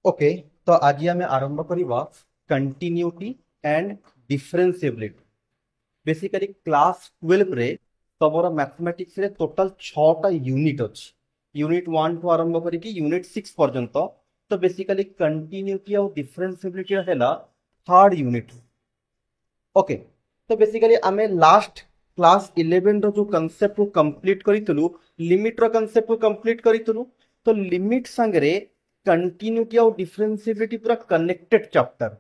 Okay. तो आज आम आरंभ करवा continuity and differentiability. Basically class 12 रे तमर मैथमेटिक्स रे टोटल 6टा यूनिट अच्छी। यूनिट 1 टू आरंभ करके यूनिट 6 पर्यंत। तो बेसिकली कंटिन्यूटी और डिफरेंशिएबिलिटी है थर्ड यूनिट। ओके। तो बेसिकली आम लास्ट क्लास 11 रो जो कंसेप्ट को कंप्लीट करितलु, लिमिट रो कंसेप्ट को कंप्लीट करितलु। तो लिमिट संगे कंटिन्यूटी और डिफरेंशिएबिलिटी पूरा कनेक्टेड चैप्टर।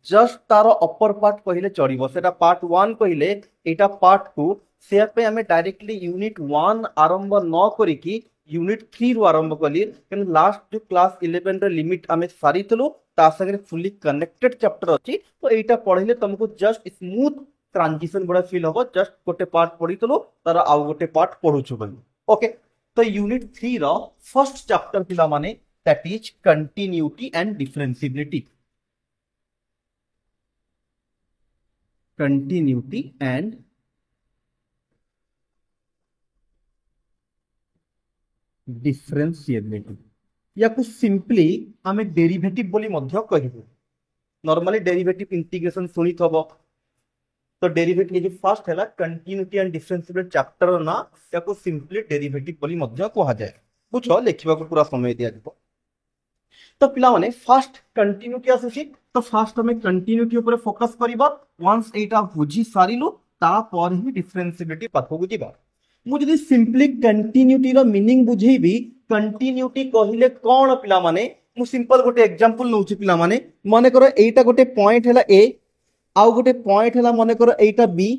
जस्ट तार अपर पार्ट कहले चढ़ो से पार्ट 1 कहले एटा पार्ट 2 से आम डायरेक्टली यूनिट 1 आरंभ न करी यूनिट 3 रु आरंभ कली। लास्ट जो क्लास 11 रे लिमिट आम सारी संगे फुली कनेक्टेड चैप्टर अच्छी। तो यहाँ पढ़े तुमको जस्ट स्मूथ ट्रांजिशन गुड़ा फिल हम। जस्ट गोटे पार्ट पढ़ीलु तार आउ गोटे पार्ट पढ़ुचु बोली। ओके। तो यूनिट 3 रो फर्स्ट चैप्टर पिला माने that is continuity and differentiability. Continuity and differentiability या कुछ सिंपली आम डेरिवेटिव बोली मध्य कहबो। नॉर्मली डेरिवेटिव इंटीग्रेशन सुनी थबो। तो डेरिवेटिव जो फर्स्ट है कंटिन्यूटी एंड डिफरेंशिएबिलिटी चैप्टर ना या को सिंपली डेरिवेटिव बोली मध्य कहा जाए। बुझ लिखा को पूरा समय दिया जाए। तो पिला माने फर्स्ट कंटिन्यूटी आसुची। तो फर्स्ट हमें कंटिन्यूटी ऊपर फोकस करिबा। वंस एटा बुझी सारिलु तापर ही डिफरेंशिएबिलिटी पाखो को जिबा। मु जदी सिंपली कंटिन्यूटी रो मीनिंग बुझेबी, कंटिन्यूटी कहिले कोन पिला माने मु सिंपल गोटे एग्जांपल नउची पिला माने। माने करो एटा गोटे पॉइंट हैला ए, आउ गोटे पॉइंट हैला माने करो एटा बी।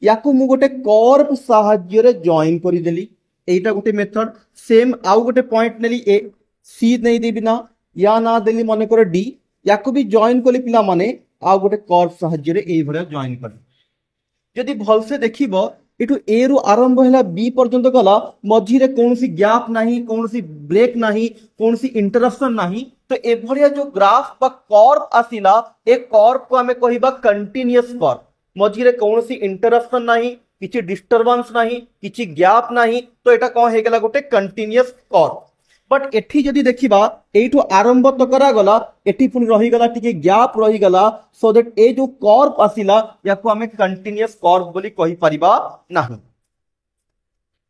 याकू मु गोटे कर्व सहाय्य रे जॉइन करि देली। एटा गोटे मेथड। सेम आउ गोटे पॉइंट नेली ए, सी नहीं देबी ना या ना देली मन कर डी। या भी जॉइन कली पिला माने आ गोटे कर्व साहाय्य रे एई भलिया जॉइन करी। जदि भलसे देखिबो एटू ए रु आरंभ हैला बी पर्यंत गला, मझी रे कोनोसी गैप नाही, कोनोसी ब्रेक नाही, कोनोसी इंटरप्शन नाही। तो ए भलिया जो ग्राफ बा कर्व आसिला, ए कर्व को हमें कहिबा कंटीन्यूअस कर्व। मझी रे कोनोसी इंटरप्शन नाही, किछि डिस्टर्बेंस नाही, किछि गैप नाही। तो एटा कोन हे गेला गोटे कंटीन्यूअस कर्व। बट एठी जदि देखिबा एठू आरंभ तो करा गला, एठी पुनी रही गला टिके गैप रही गला। सो दैट ए जो कर्व आसिला याको हमें कंटीन्यूअस कर्व बोली कहि परिबा नाही।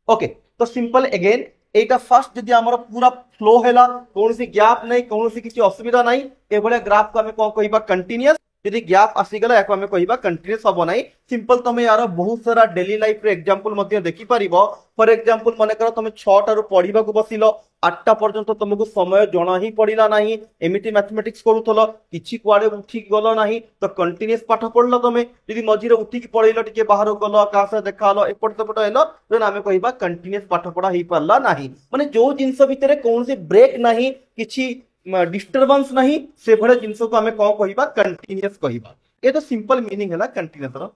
ओके। तो सिंपल अगेन एटा फर्स्ट जदि हमर पूरा फ्लो हैला, कोनोसी गैप नहीं, कोनोसी किछि असुविधा नहीं, ए भले ग्राफ को हमें कोन कहिबा कंटीन्यूअस। यदि गैप आसीगला याको हमें कहिबा कंटीन्यूअस हबो नाही। सिंपल तमे यार बहुत सारा डेली लाइफ रे एग्जांपल मध्ये देखि परिबो। फॉर एग्जांपल माने करो तमे 6 टा रु पढिबा को बसिलो, 8टा पर्यंत तुमको समय जना ही पड़िला नहीं। एमिति मैथमेटिक्स करूथलो, किछि कुआडे उठी गलो नहीं। तो कंटीन्यूअस पाठ पढलो तमे। यदि मझी रे उठी पढिलो टिके बाहर गलो, का से देखालो, एपट सेपट हेलो, देन आमे कहिबा कंटीन्यूअस पाठ पढा ही परला नहीं। माने जो जिंस भितरे कोनसी ब्रेक नहीं, किछि डिस्टर्बेंस नहीं, से भले जिंस को आमे कोन कहिबा कंटीन्यूअस कहिबा। ए तो सिंपल मीनिंग हैला कंटीन्यूअस रो।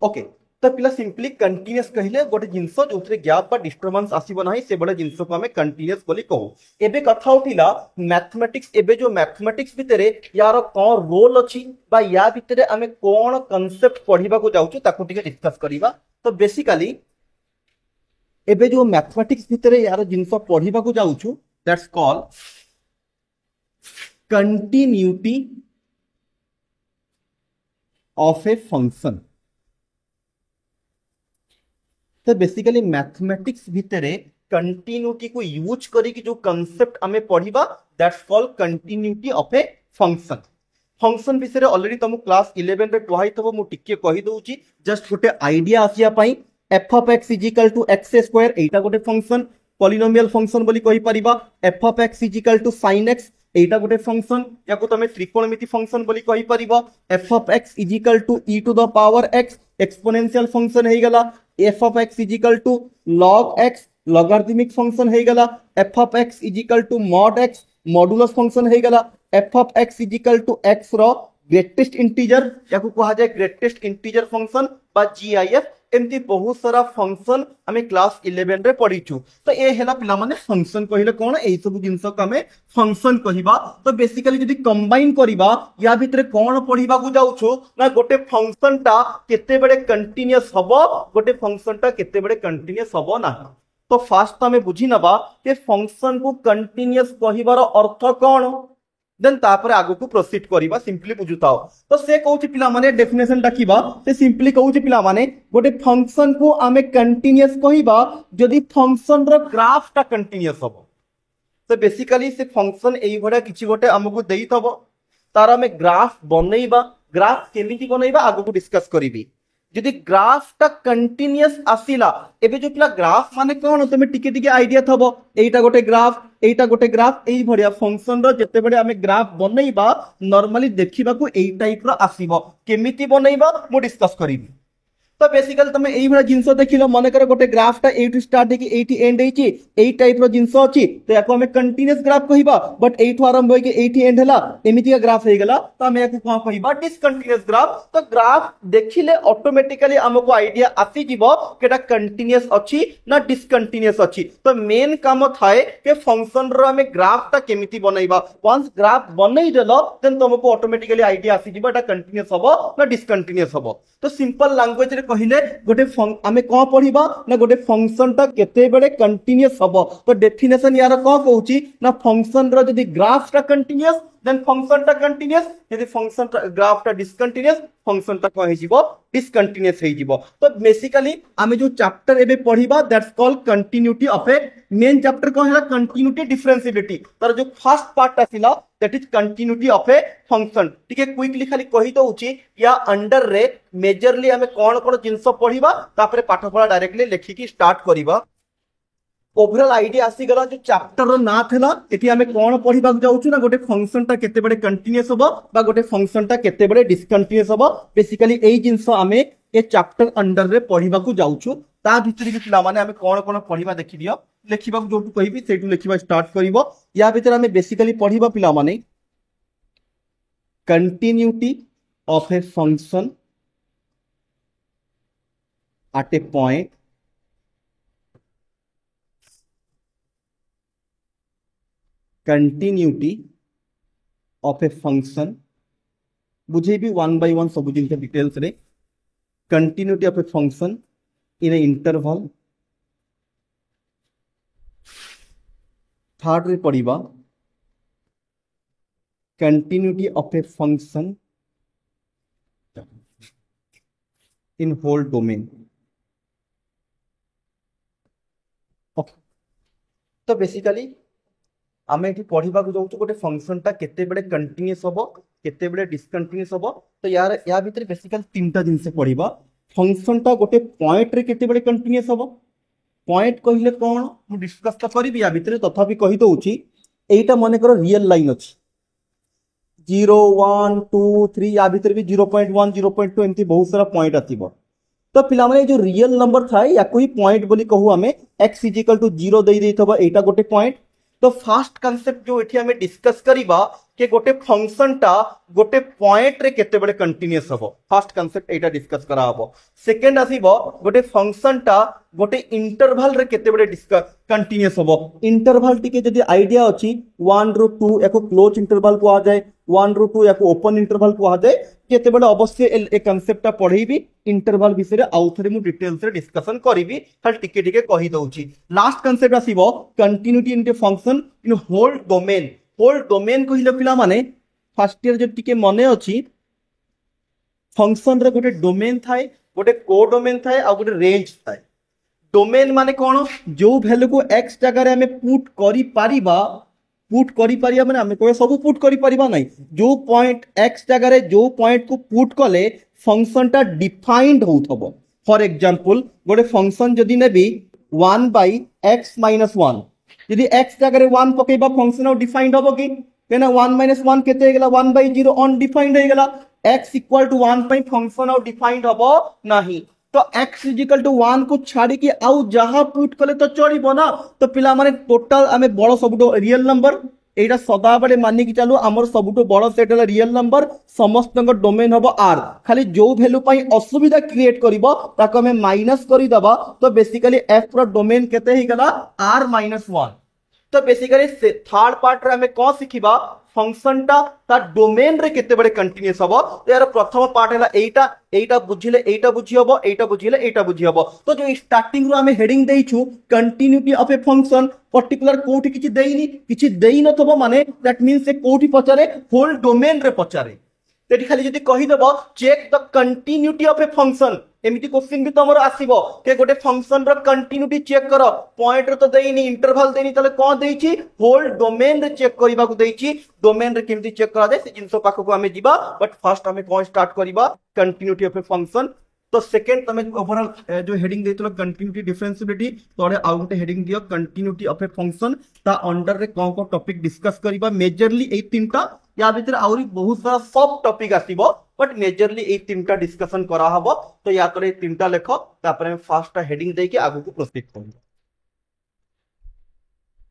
ओके। तो पिला सिंपली कंटीन्यूअस कहले गोटे जिंस जोथरे गैप बा डिस्टर्बेंस आसीबो नाही, से बडे जिंस को हमें कंटीन्यूअस बोली कहू। एबे कथा उठिला मैथमेटिक्स। एबे जो मैथमेटिक्स भितरे यार कोन रोल अछि बा या भितरे हमें कोन कांसेप्ट पढिबा को जाउछु ताको टिके डिस्कस करिबा। तो बेसिकली एबे जो मैथमेटिक्स भितरे यार जिंस पढिबा को जाउछु that's called continuity of a function. तो बेसिकली मैथमेटिक्स भितरे कंटिन्यूटी को यूज करिक जो कांसेप्ट हमें पढ़िबा that's called continuity of a function. Function विषय ऑलरेडी तुम क्लास 11 रे पढ़ाई थबो। मु टिके कहि दउची जस्ट गोटे आइडिया आसिया पई। F of x is equal to x square, एटा गोटे फंक्शन। पॉलिनोमियल फंक्शन बोली कहि परिबा। F of x is equal to sin x, एटा गोटे फंक्शन। याको तमे त्रिकोणमिति फंक्शन बोली कहि परिबा। F of x is equal to e to the power x, exponential function हे गला। F of x is equal to log x, logarithmic function हे गला। F of x is equal to mod x, modulus function हे गला। F of x is equal to x रो greatest integer, याको कहा जाय ग्रेटेस्ट इंटीजर फंक्शन बा GIF। एमती बहुत सारा फंक्शन हमें क्लास 11 रे पढ़ीचु। तो ए हेला पिला माने फंक्शन कहिले कोन, एई सब जिंस को हमें फंक्शन कहिबा। तो बेसिकली जदी कंबाइन करिबा या भितरे कोन पढ़िबा को जाउछु ना गोटे फंक्शन टा केते बडे कंटीन्यूअस हबो, गोटे फंक्शन टा केते बडे कंटीन्यूअस हबो ना। तो फास्ट आम बुझी नवा कि फंक्शन को कंटिन्यूअस कहिबार अर्थ कौन देन तापर आगु को प्रोसीड करबा सिंपली बुझुताओ तो से कहउछि पिला माने डेफिनेशन डाकिबा से सिंपली कहउछि पिला माने गोटे फंक्शन को आमे कंटिन्यूअस कहिबा जदि फंक्शन रो ग्राफ टा कंटिन्यूअस हो तो बेसिकली से फंक्शन एई भडा किछि गोटे हमकु देई थबो तार आमे ग्राफ बनैबा ग्राफ केमिति बनैबा आगु को डिस्कस करिबी जदि ग्राफ टा कंटिन्यूअस आसिला एबे जो पिला ग्राफ माने कोन तमे टिके टिके आईडिया थबो एटा गोटे ग्राफ एई भडिया फंक्शन रो जते बडे आमे ग्राफ बनैबा नॉर्मली देखिबा को एई टाइप रो आसीबो केमिति बनैबा मु डिस्कस करिबी तो बेसिकली तुम यही भाई जिनस देखिल मन कर गोटे ग्राफटा एठू स्टार्ट होगी एठी एंड होइछि एई टाइप रो जिनस अछि तो याको हमें कंटीन्यूअस ग्राफ कहिबा बट एठू आरंभ होइके एठी एंड हला एमिति का ग्राफ हे गेला तो हमें याको कोन कहिबा डिसकंटीन्यूअस ग्राफ तो ग्राफ देखिले ऑटोमेटिकली हमको आईडिया आसी जिवो केटा कंटीन्यूअस अछि ना डिसकंटीन्यूअस अछि तो मेन काम थाए के फंक्शन रो हमें ग्राफटा केमिति बनैबा वंस ग्राफ बनई देलो देन तुमको ऑटोमेटिकली आईडिया आसी जिवो एटा कंटीन्यूअस हबो ना डिसकंटीन्यूअस हबो तो सिंपल लैंग्वेज रे कहिले गोटे आमे कोन पढिबा ना गोटे फंक्शन ता केते बेले कंटीन्यूअस हबो तो डेफिनेशन यार कोन कहउची ना फंक्शन रो यदि ग्राफ ता कंटीन्यूअस देन फंक्शन ता कंटीन्यूअस यदि फंक्शन ता ग्राफ ता डिसकंटीन्यूअस फंक्शन ता कोन हेजिबो डिसकंटीन्यूअस हेजिबो तो बेसिकली आमे जो चैप्टर एबे पढिबा that's called continuity of a main chapter कोन हैला कंटिन्यूटी डिफरेंशिएबिलिटी तार जो फर्स्ट पार्ट आसिला that is continuity of a function ठीक है क्विकली खाली कहि दउची या अंडर रे मेजरली हमें कोन कोन जिंस पढिबा तापर पाठपढा डायरेक्टली लेखिकी स्टार्ट करिबा ओवरऑल आईडिया आसी गला जो चैप्टर रो ना थला एठी हमें कोन पढिबा जाउछु ना गोटे फंक्शन ता केते बडे कंटीन्यूअस होबो बा गोटे फंक्शन ता केते बडे डिसकंटीन्यूअस होबो बेसिकली एई जिंस हमें ए चैप्टर अंडर रे पढिबा को जाउछु ता भितर के पिला माने हमें कोन कोन पढिबा देखि दियो लेखिबा जोटु कहिबी सेटु लेखिबा स्टार्ट करिवो या भितर हमें बेसिकली पढिबा पिला माने continuity of a function at a point continuity of a function बुझे भी वन बाय वन सब जिन डिटेल्स रे continuity of a function in a interval third रे पढ़िबा continuity of a function in whole domain तो बेसिकली आम ये पढ़ा जाऊँ गोटे फंक्शन टा केते बेले कंटिन्यूअस हबो केते बेले डिसकंटिन्यूअस हबो तो यार या भीतर बेसिकली तीनटा जिनस पढ़ा फंक्शन टा गोटे पॉइंट रे केते बेले कंटिन्यूअस हबो पॉइंट कहले कौन मु डिस्कस तो करी या भीतर तथापि कहि दउची एटा माने करो रियल लाइन अछि 0 1 2 3 या भीतर भी 0.1 0.2 एमती बहुत सारा पॉइंट आथिबो तो पिला माने जो रियल नंबर थाए या कोई पॉइंट बोली कहू हमें x इक्वल टू 0 दे देथबा एटा गोटे पॉइंट तो फर्स्ट कांसेप्ट जो एठी हमें डिस्कस करिबा के गोटे फंक्शन टा गोटे पॉइंट रे केते बडे कंटीन्यूअस हबो फर्स्ट कांसेप्ट एटा डिस्कस करा हबो सेकंड आसीबो गोटे फंक्शन टा गोटे इंटरवल रे केते बडे डिस्कस कंटीन्यूअस हबो इंटरवल टिके जदी आईडिया अछि 1 रो 2 एको क्लोज इंटरवल को आ जाए 1 रो 2 एको ओपन इंटरवल को आ जाए केते बडे अवश्य ए कांसेप्ट टा पढेबी इंटरवल विषय आउ थरे मु डिटेल्स रे डिस्कशन करिवि खाली टिके टिके कहि दउची लास्ट कांसेप्ट आसीबो continuity in a function in whole domain कहिले पिला माने फर्स्ट ईयर जो टिके मने अछि फंक्शन रे गोटे डोमेन थाए गोटे कोडोमेन थाए आ गोटे रेंज थाए डोमेन माने कोन जो वैल्यू को x जगह रे हमें पुट करी परिया माने हमें कोइ सब पुट करी परिबा नै जो पॉइंट x जगह रे जो पॉइंट को पुट कले फंक्शन टा डिफाइंड होथबो फॉर एग्जांपल गोटे फंक्शन जदी नेबी 1 by x minus 1 यदि x जगह रे 1 पकेबा फंक्शन आउ डिफाइंड होबो कि केना 1 minus 1 केते हे गेला 1 by 0 अनडिफाइंड हे गेला x इक्वल टू 1 पे फंक्शन आउ डिफाइंड होबो नाही तो x इक्वल टू 1 को छाड़ी कि आउ जहां पुट कले तो चढ़िबो ना तो पिला माने टोटल हमें बड़ सबटो रियल नंबर एटा सदा बडे मानि कि चालू हमर सबटो बड़ सेट है रियल नंबर समस्त डोमेन हबो r खाली जो वैल्यू पई असुविधा क्रिएट करिवो ताको हमें माइनस करि दबा तो बेसिकली f रो डोमेन केते हे गेला r - 1 तो बेसिकली थर्ड पार्ट रे हमें कौन सिखिबा फंक्शन टा ता डोमेन रे केते बडे कंटीन्यूअस हबो। तो यार प्रथम पार्ट हैला एटा एटा बुझिले एटा बुझी हबो एटा बुझिले एटा बुझी हबो। तो जो स्टार्टिंग रो हमें हेडिंग देइछु continuity of a function particular कोठी किछि देई नथबो माने दैट मींस से कोठी पचारे होल डोमेन रे पचारे। तेठी खाली जदि कहि देबो check the continuity of a function एमिति क्वेश्चन भी तमरो आसीबो के गोटे फंक्शन रो कंटिन्यूटी चेक करो पॉइंट रे तो देइनी इंटरवल देइनी तले कोन देइछि होल डोमेन रे चेक करबा को देइछि। डोमेन रे केमति चेक करा जाय से जिंसो पाखो को हमें जिबा बट फर्स्ट हमें कोन स्टार्ट करबा कंटिन्यूटी ऑफ ए फंक्शन। तो सेकेंड तुम ओवरऑल जो हेडिंग देइतलो कंटिन्यूटी डिफरेंशिएबिलिटी तोरे आउ गोटे हेडिंग दियो कंटिन्यूटी ऑफ ए फंक्शन ता अंडर रे कोन को टॉपिक डिस्कस करबा मेजरली ए तीनटा या भीतर आउरी बहुत सारा सब टॉपिक आसीबो बट मेजरली ए तीनटा डिस्कशन करा हबो। तो या तोरे तीनटा लेखो तापर हम फर्स्ट हेडिंग देके आगु को प्रोसीड करबो।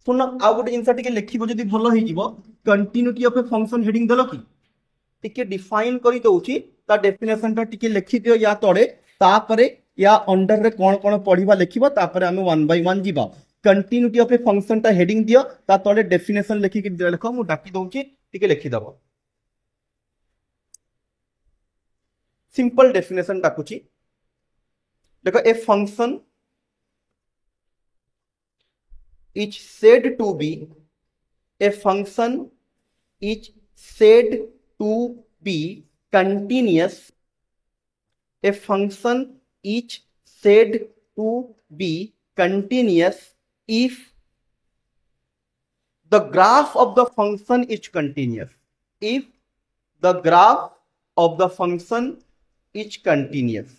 सुन आउ गोटे जिंसा टिके लेखिबो जदी भलो होई जिवो continuity of a function heading देलो की टिके डिफाइन करी दउची ता डेफिनेशन टा टिके लिखि दियो या तोड़े तापरे या अंडर रे कोन कोन पढिबा लिखिबो तापरे हमें वन बाय वन जीबा। कंटिन्यूटी ऑफ ए फंक्शन ता हेडिंग दियो ता तोड़े डेफिनेशन लिखि कि देखो मु डाकी दउची टिके लिखि दबो। सिंपल डेफिनेशन डाकुची देखो a function is said to be a function is said to be continuous. A function is said to be continuous if the graph of the function is continuous. If the graph of the function is continuous.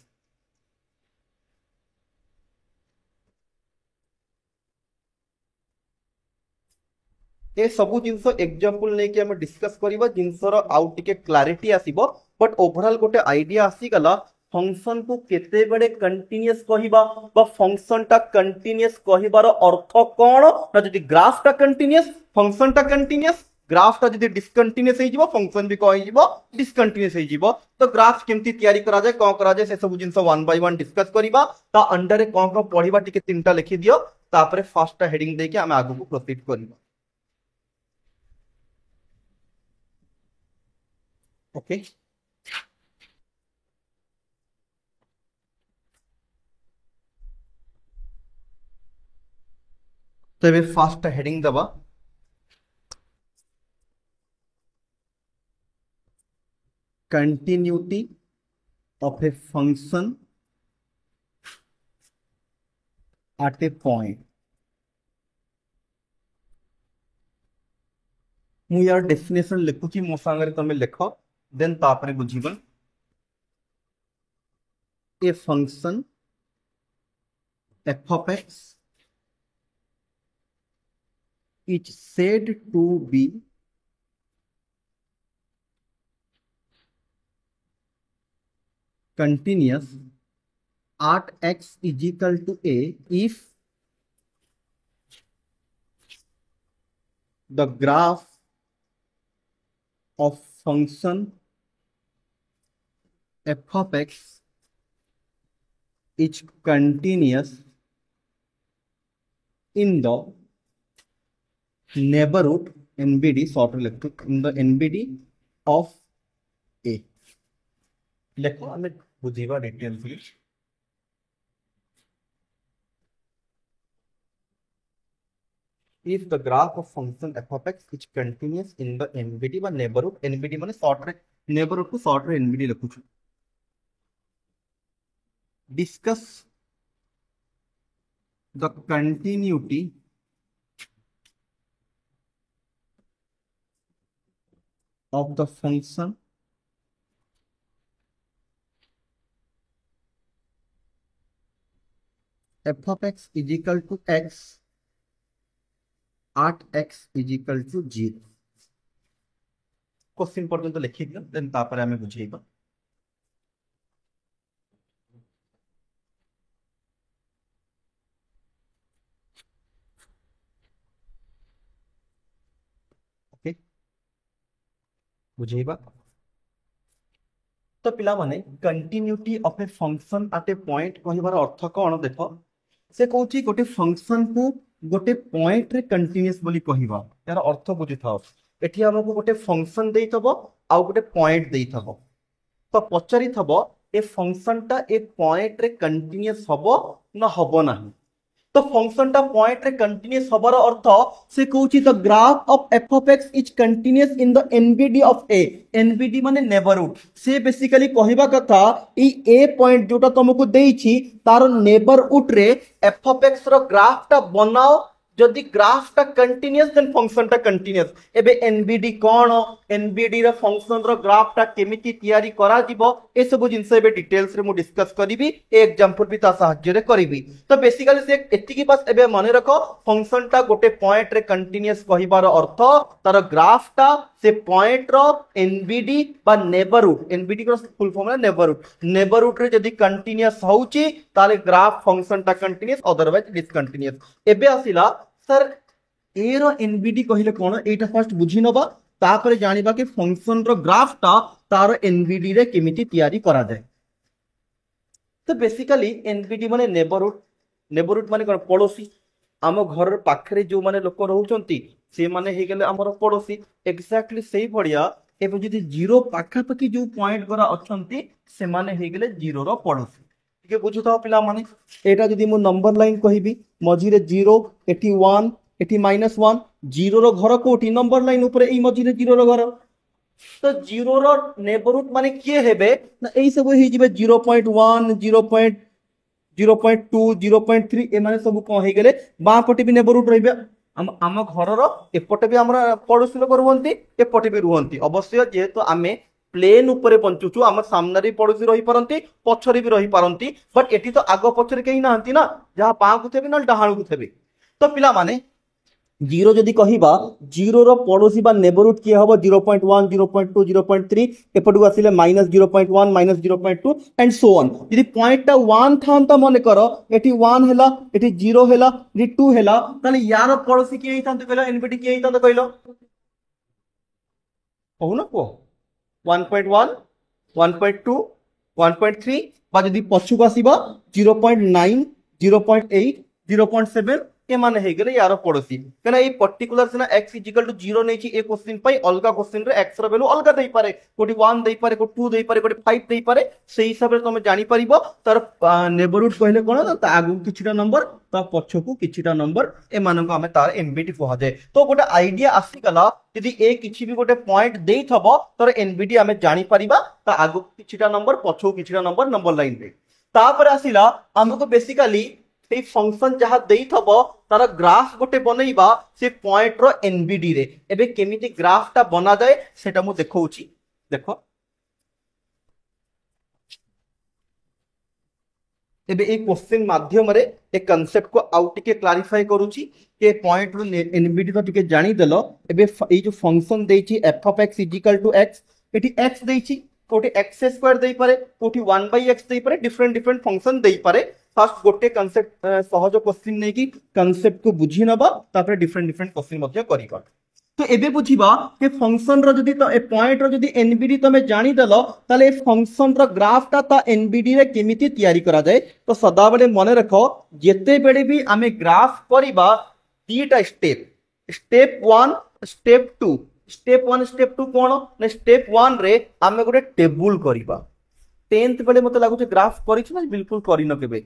ये सब जिनस example नहीं कि हम discuss करिबा जिनसर आउ टिके clarity आसीबो but overall गोटे idea आसी गला फंक्शन को केते बडे कंटीन्यूअस कहिबा बा फंक्शन टा कंटीन्यूअस कहिबार अर्थ कोन ना जदि ग्राफ टा कंटीन्यूअस फंक्शन टा कंटीन्यूअस ग्राफ टा जदि डिसकंटीन्यूअस हे जिवो फंक्शन भी कहि जिवो डिसकंटीन्यूअस हे जिवो। तो ग्राफ केमती तयारी करा जाय कोन करा जाय से सब जिनस वन बाय वन डिस्कस करिबा ता अंडर रे कोन कोन पढिबा टिके तीनटा लिखि दियो तापरे फर्स्ट हेडिंग देके हम आगु को प्रोसीड करिबा। ओके तो ये फर्स्ट हेडिंग दबा continuity of a function at a point. मु यार डेफिनेशन लिखुची मो सांगरे तमे लिखो देन तापरे बुझीबा। A function f of x is said to be continuous at x is equal to a if the graph of function f of x is continuous in the neighborhood NBD short electric in the NBD of A. देखो हमें बुझीबा details if the graph of function f of x is continuous in the NBD বা neighborhood NBD মানে short रे neighborhood को short रे NBD लिखुछु। discuss the continuity of the function f of x is equal to x at x is equal to 0। Question पर्यंत लिखि दियो then तापर हमें बुझेइबा। ओके बुझेइबा। तो पिला माने continuity of a function at a point कहिबार अर्थ कोन देखो से कहूची गोटे फंक्शन को गोटे पॉइंट रे कंटिन्यूअस बोली कहबा यार अर्थ बुझी थाओ एठी हमको गोटे फंक्शन देइथबो आ गोटे पॉइंट देइथबो तो पचारि थबो ए फंक्शन टा ए पॉइंट रे कंटिन्यूअस हबो ना हबो नाही तो फंक्शन टा पॉइंट रे कंटिन्यूअस हबार अर्थ से कहूची the graph of f of x is continuous in the NBD of a NBD माने नेबरहुड से बेसिकली कहबा कथा ए पॉइंट जोटा तुमको देइछि तार नेबरहुड रे एफ ऑफ एक्स रो ग्राफ टा बनाओ जदि ग्राफ टा कंटिन्यूअस देन फंक्शन टा कंटिन्यूअस एबे एनबीडी कोन एनबीडी रो फंक्शन रो ग्राफ टा केमिति तयारी करा दिबो ए सब जिंस एबे डिटेल्स रे मु डिस्कस करिवि ए एग्जांपल भी ता सहाय्य रे करिवि तो बेसिकली से एतिकी बस एबे माने रखो फंक्शन टा गोटे पॉइंट रे कंटिन्यूअस कहिबार अर्थ तार ग्राफ टा से पॉइंट रो एनबीडी बा नेबरहुड एनबीडी को फुल फॉर्म है नेबरहुड रे जदि कंटिन्यूअस होउची ताले ग्राफ फंक्शन टा कंटिन्यूअस अदरवाइज डिसकंटिन्यूअस एबे आसिला सर ए रो एनबीडी कहिले कोन एटा फर्स्ट बुझी नबा तापर जानिबा कि फंक्शन रो ग्राफ टा तार एनबीडी रे केमिति तयारी करा जाय तो बेसिकली एनबीडी माने नेबरहुड माने कोन पड़ोसी आम घर पाखरे जो माने लोक रहउचंती से माने हे गेले हमर पड़ोसी एग्जैक्टली सेही बढ़िया एबे जदि जीरो पाखा पाखी जो पॉइंट गरा अछंती से माने हे गेले जीरो रो पड़ोसी के बुझुता पिला माने एटा जदि मु नंबर लाइन कहिबी मझी रे 0 एटी 1 एटी -1 जीरो रो घर कोठी नंबर लाइन ऊपर एई मझी रे जीरो रो घर तो जीरो रो नेबरहुड माने किए हेबे ना एई सब हे जिबे 0.1 0.2 0.3 ए माने सब को हे गेले बा पटे भी नेबरहुड रहिबे आम घर रो एपटे भी हमरा पड़ोसी लोक रुहंती एपटे भी रुहंती अवश्य जेहेतु आमे प्लेन ऊपर पंचुचु आम सामने भी पड़ोसी रही पारंती पछरे भी रही पारंती बट एटी तो आग पछरे केही नाहंती ना जहा पा को थेबे न डाहाण को थेबे तो पिला माने जीरो जदि कहिबा जीरो रो पड़ोसी बा नेबरहुड किए हबो 0.1 0.2 0.3 एपटु आसिले -0.1 -0.2 एंड सो ऑन यदि पॉइंट टा 1 थान त माने करो एटी 1 हेला एटी 0 हेला एटी 2 हेला ताले यार पड़ोसी किए हितांत कहलो एनबीडी किए हितांत कहलो कहू ना को 1.1 1.2 1.3 बा जदि पछुक आसीबा 0.9 0.8 0.7 ए माने हे गेले यार पड़ोसी कना ए पर्टिकुलर से ना x इक्वल टू 0 नै छी ए क्वेश्चन पई अलगा क्वेश्चन रे x रो वैल्यू अलगा देई पारे कोटी 1 देई पारे कोटी 2 देई पारे कोटी 5 देई पारे सेही हिसाब रे तमे जानि परिबो तार नेबरहुड कहले कोन ता आगु किछिटा नंबर ता पछकु किछिटा नंबर ए माने को हमें तार एनबीडी कह दे तो गोटे आईडिया आसी गला यदि ए किछि भी गोटे पॉइंट देई थबो तार एनबीडी हमें जानि परिबा ता आगु किछिटा नंबर पछकु किछिटा नंबर लाइन रे तापर आसीला हमको बेसिकली ए फंक्शन जहा देई थबो तार ग्राफ गोटे बनैबा से पॉइंट रो एनबीडी रे एबे केमिति ग्राफ टा बना जाय सेटा मु देखौची देखो एबे ए क्वेश्चन माध्यम रे ए कांसेप्ट को आउट टिके क्लैरिफाई करूची के पॉइंट रो एनबीडी तो टिके जानि देलो एबे ए जो फंक्शन देइची f ऑफ x = x एटी x देइची कोटी x² देई पारे कोटी 1/x देई पारे डिफरेंट फंक्शन देई पारे फर्स्ट गोटे कांसेप्ट सहज क्वेश्चन नै कि कांसेप्ट को बुझी नबा तापर डिफरेंट क्वेश्चन मध्य करिबा तो एबे बुझिबा के फंक्शन रो जदी तो ए पॉइंट रो जदी एनबीडी तमे जानि देलो ताले ए फंक्शन रो ग्राफ टा ता एनबीडी रे केमिति तयारी करा जाय तो सदा बेले मने रखो जेते बेले भी आमे ग्राफ करिबा तीटा स्टेप 1 स्टेप 2 स्टेप 1 स्टेप 2 कोन ने स्टेप 1 रे आमे गोटे टेबुल करिबा 10th बेले मते लागु ग्राफ करिछु ना बिल्कुल करि न केबे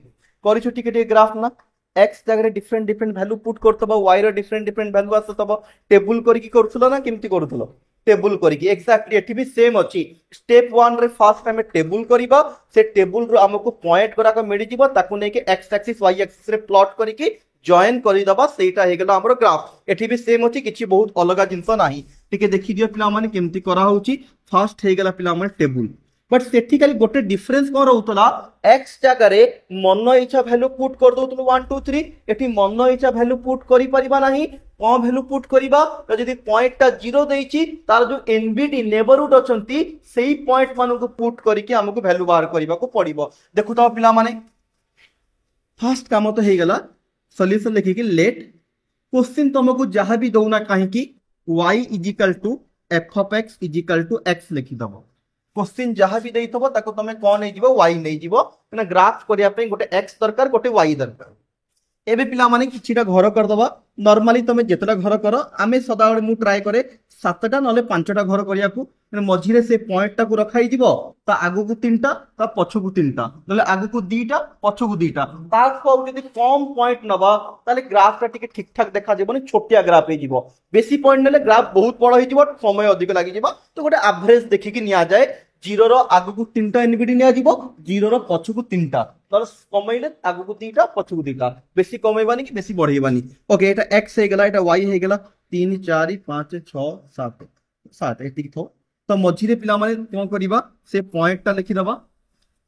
करिछु टिके ग्राफ ना x जगह डिफरेंट वैल्यू पुट करतबा y रो डिफरेंट वैल्यू आसतबा टेबुल करिकि करथुलो ना केमति करथुलो टेबुल करिकि एक्जेक्टली एठी भी सेम अछि स्टेप 1 रे फर्स्ट हमें टेबुल करिबा से टेबुल रो हमको पॉइंट गरा को मिलि जिवो ताकू नै के x एक्सिस y एक्सिस रे प्लॉट करिकि जॉइन करि दबा सेटा हे गेला हमरो ग्राफ एठी भी सेम अछि किछि बहुत अलगा जिंस नाही टिके देखि दियो पिला माने केमति करा होउची फर्स्ट हे गेला पिला माने टेबुल बट सेठी खाली गोटे डिफरेंस कोन रहउतला x जगह रे मन इच्छा वैल्यू पुट कर दउतलु 1 2 3 एठी मन इच्छा वैल्यू पुट करि परिबा नाही कोन वैल्यू पुट करिबा तो जदी पॉइंट टा 0 देइची तार जो एनबीडी नेबरहुड अछंती सेही पॉइंट मानु को पुट करिकि हमको वैल्यू बाहर करिबा को पड़िबो देखु तो पिला माने फर्स्ट काम तो हे गेला सॉल्यूशन लिखि कि लेट क्वेश्चन तुमको जहां भी दउना काहे कि y = f of x = x लिखि दबो क्वेश्चन जहां भी देई थबो ताको तमे कोन नै जिवो y नै जिवो ना ग्राफ करिया पे गोटे x दरकार गोटे y दरकार एबे पिला माने किछिटा घर कर दबा। नॉर्मली तमे जेतटा घर कर आमे सदाबेले मु ट्राई करे सातटा नले पांचटा घर करिया को मझिरे से पॉइंट टा को रखाई दिबो ता आगु को तीनटा ता पछ को तीनटा नले आगु को दीटा पछ को दीटा ता को यदि कम पॉइंट नबा ताले ग्राफ टा टिके ठीक ठाक देखा जेबो छोटिया ग्राफ हे जीवो। बेसी पॉइंट नले ग्राफ बहुत बड़ हे जीवो समय अधिक लागि जीवो। तो गोटे एवरेज देखि कि निया जाए जीरो रो आगु को तीनटा एनविडी निया जीवो जीरो रो पछ को तीनटा तर कमैले आगु को दीटा पछ को दीटा बेसी कमैबानी कि बेसी बढ़ेबानी। ओके एटा x हे गेला एटा y हे गेला 3 4 5 6 7 7 एतिक थो। तो मझिरे पिला माने कोन करिबा से पॉइंट ता लिखि दबा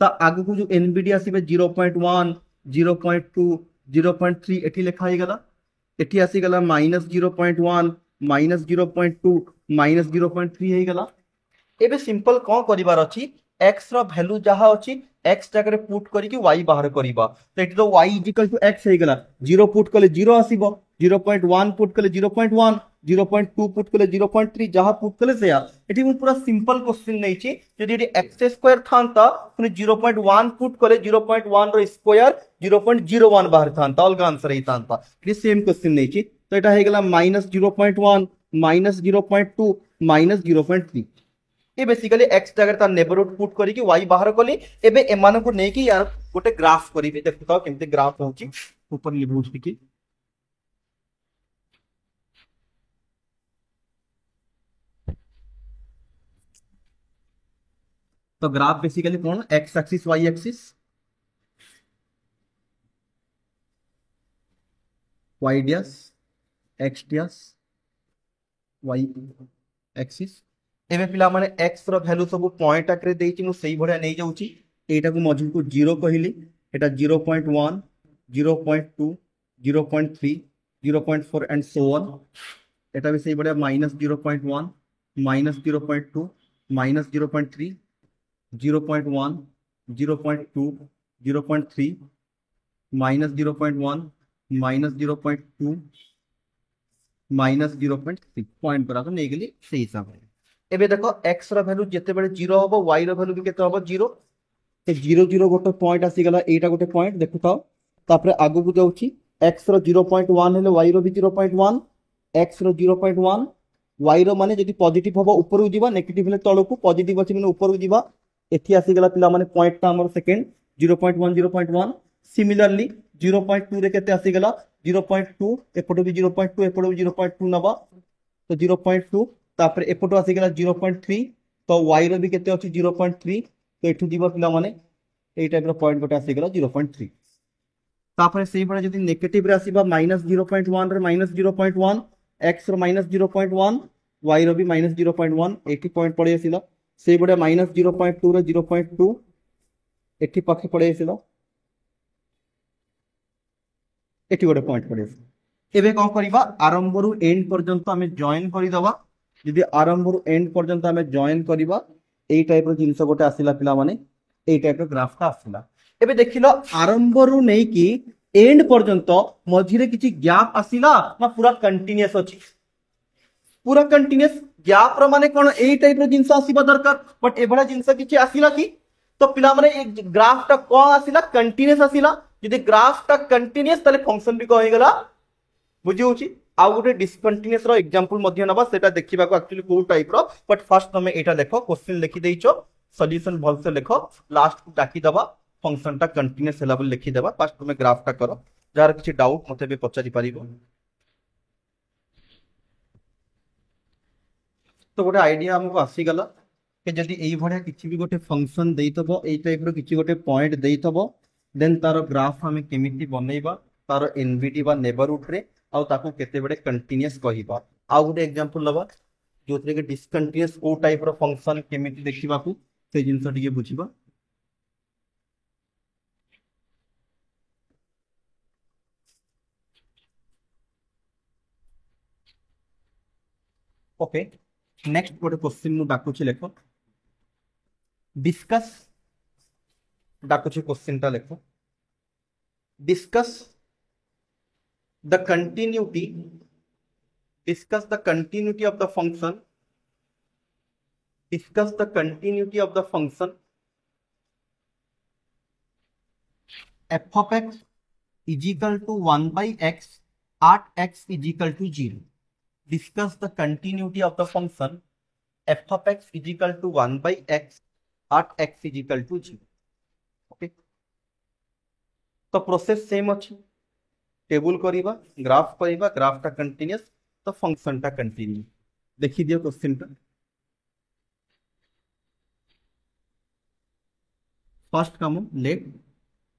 ता आगु को जो एनविडी आसीबे 0.1 0.2 0.3 एठी लिखा हे गेला एठी आसी गेला -0.1 -0.2 -0.3 हे गेला। एबे सिंपल कौन करिवार अछि x रो वैल्यू जहा अछि x जगह पुट करी कि y बाहर करिबा। तो एठी तो y इक्वल टू x हे गेला 0 पुट कले 0 आसीबो 0.1 पुट कले 0.1 0.2 पुट कले 0.3 जहा पुट कले से एठी मु पूरा सिंपल क्वेश्चन नै छी जदि एठी x स्क्वायर थांता पुनी 0.1 पुट कले 0.1 रो स्क्वायर 0.01 बाहर थांता अलगा आंसर ही थांता। एठी सेम क्वेश्चन नै छी तो एटा हे गेला -0.1 -0.2 -0.3 ये बेसिकली x जगह तार नेबरहुड पुट करी कि y बाहर कली। एबे एमान को नै कि यार गोटे ग्राफ करिवे देखुता केमते ग्राफ होची ऊपर लिबु छी। तो ग्राफ बेसिकली कौन x axis y axis y dash x dash y axis. एबे पिला माने x रो वैल्यू सब पॉइंट आकरे देइछि मु सेही भडिया नै जाउछि एटा को मझु को 0 कहिली एटा 0.1 0.2 0.3 0.4 एंड सो ऑन। एटा भी सेही भडिया -0.1 -0.2 -0.3 0.1 0.2 0.3 -0.1 -0.2 -0.3 पॉइंट पर नै गेली सेही हिसाब रे। एबे देखो x रो वैल्यू जते बेले 0 होबो y रो वैल्यू भी केते होबो 0 ए 0 0 गोटे पॉइंट आसी गला एटा गोटे पॉइंट देखु थाओ तापरे आगु को जाउची x रो 0.1 हेले y रो भी 0.1 x रो 0.1 y रो माने जदि पॉजिटिव होबो ऊपर को जीवा नेगेटिव हेले तळो को पॉजिटिव अछि माने ऊपर को जीवा एथि आसी गला पिला माने पॉइंट ता हमर सेकंड 0.1 0.1 सिमिलरली 0.2 रे केते आसी गला 0.2 एपटो भी 0.2 एपटो भी 0.2 नबा तो 0.2 तापर एपटो आसी गला 0.3 तो y रो भी केते अछि 0.3 तो एठु जीवा पिला माने एई टाइप रो पॉइंट गोटे आसी गला 0.3 तापर सेही बडा जदि नेगेटिव रे आसीबा -0.1 रे -0.1 x रो -0.1 y रो भी -0.1 एठी पॉइंट पड़े आसीला सेही बडा -0.2 रे 0.2 एठी पाखे पड़े आसीला एठी गोटे पॉइंट पड़े आसीला। एबे कोन करिबा आरंभ रु एंड पर्यंत हमें जॉइन करि दबा यदि आरंभ रु एंड पर्यंत हमें जॉइन करिबा एई टाइप रो जिंस गोटे आसीला पिला माने एई टाइप रो ग्राफ का आसीला। एबे देखिलो आरंभ रु नै कि एंड पर्यंत मझिरे किछि गैप आसीला ना पूरा कंटीन्यूअस अछि पूरा कंटीन्यूअस गैप रो माने कोन एई टाइप रो जिंस आसीबा दरकार बट एबडा जिंस किछि आसीला कि तो पिला माने एक ग्राफ टा कोन आसीला कंटीन्यूअस आसीला यदि ग्राफ टा कंटीन्यूअस तले फंक्शन भी कहि गेला बुझी होछि। आ गोटे डिसकंटीन्यूअस रो एग्जांपल मध्ये नबा सेटा देखिबा को एक्चुअली को टाइप रो बट फर्स्ट तमे एटा देखो क्वेश्चन लिखि देइछो सॉल्यूशन भल से लिखो लास्ट को डाकी दबा फंक्शन टा कंटीन्यूअस होला बोल लिखि देबा फर्स्ट तमे ग्राफ टा करो जार किछि डाउट मते भी पचारि परिबो। तो गोटे आइडिया हमको आसी गला कि जदि एई भडिया किछि भी गोटे फंक्शन देइतबो एई टाइप रो किछि गोटे पॉइंट देइतबो देन तारो ग्राफ हमें केमिति बनेइबा तारो एनवीडी बा नेबरहुड रे आ ताको केते बडे कंटीन्यूअस कहिबा। आ गोटे एग्जांपल लबा जोथरे के डिसकंटीन्यूअस को टाइप रो फंक्शन केमिति देखिबा को से जिंस टिके बुझिबा। ओके नेक्स्ट गोटे क्वेश्चन मु डाकुछि लेखो डिस्कस डाकुछि क्वेश्चन टा लेखो discuss the continuity discuss the continuity of the function discuss the continuity of the function f of x is equal to 1/x at x is equal to 0. Discuss the continuity of the function f of x is equal to 1/x at x is equal to 0. Okay. तो process same अच्छी, table करिबा, graph करिबा, graph टा continuous तो function टा continue. देखि दियो question टा। फर्स्ट काम let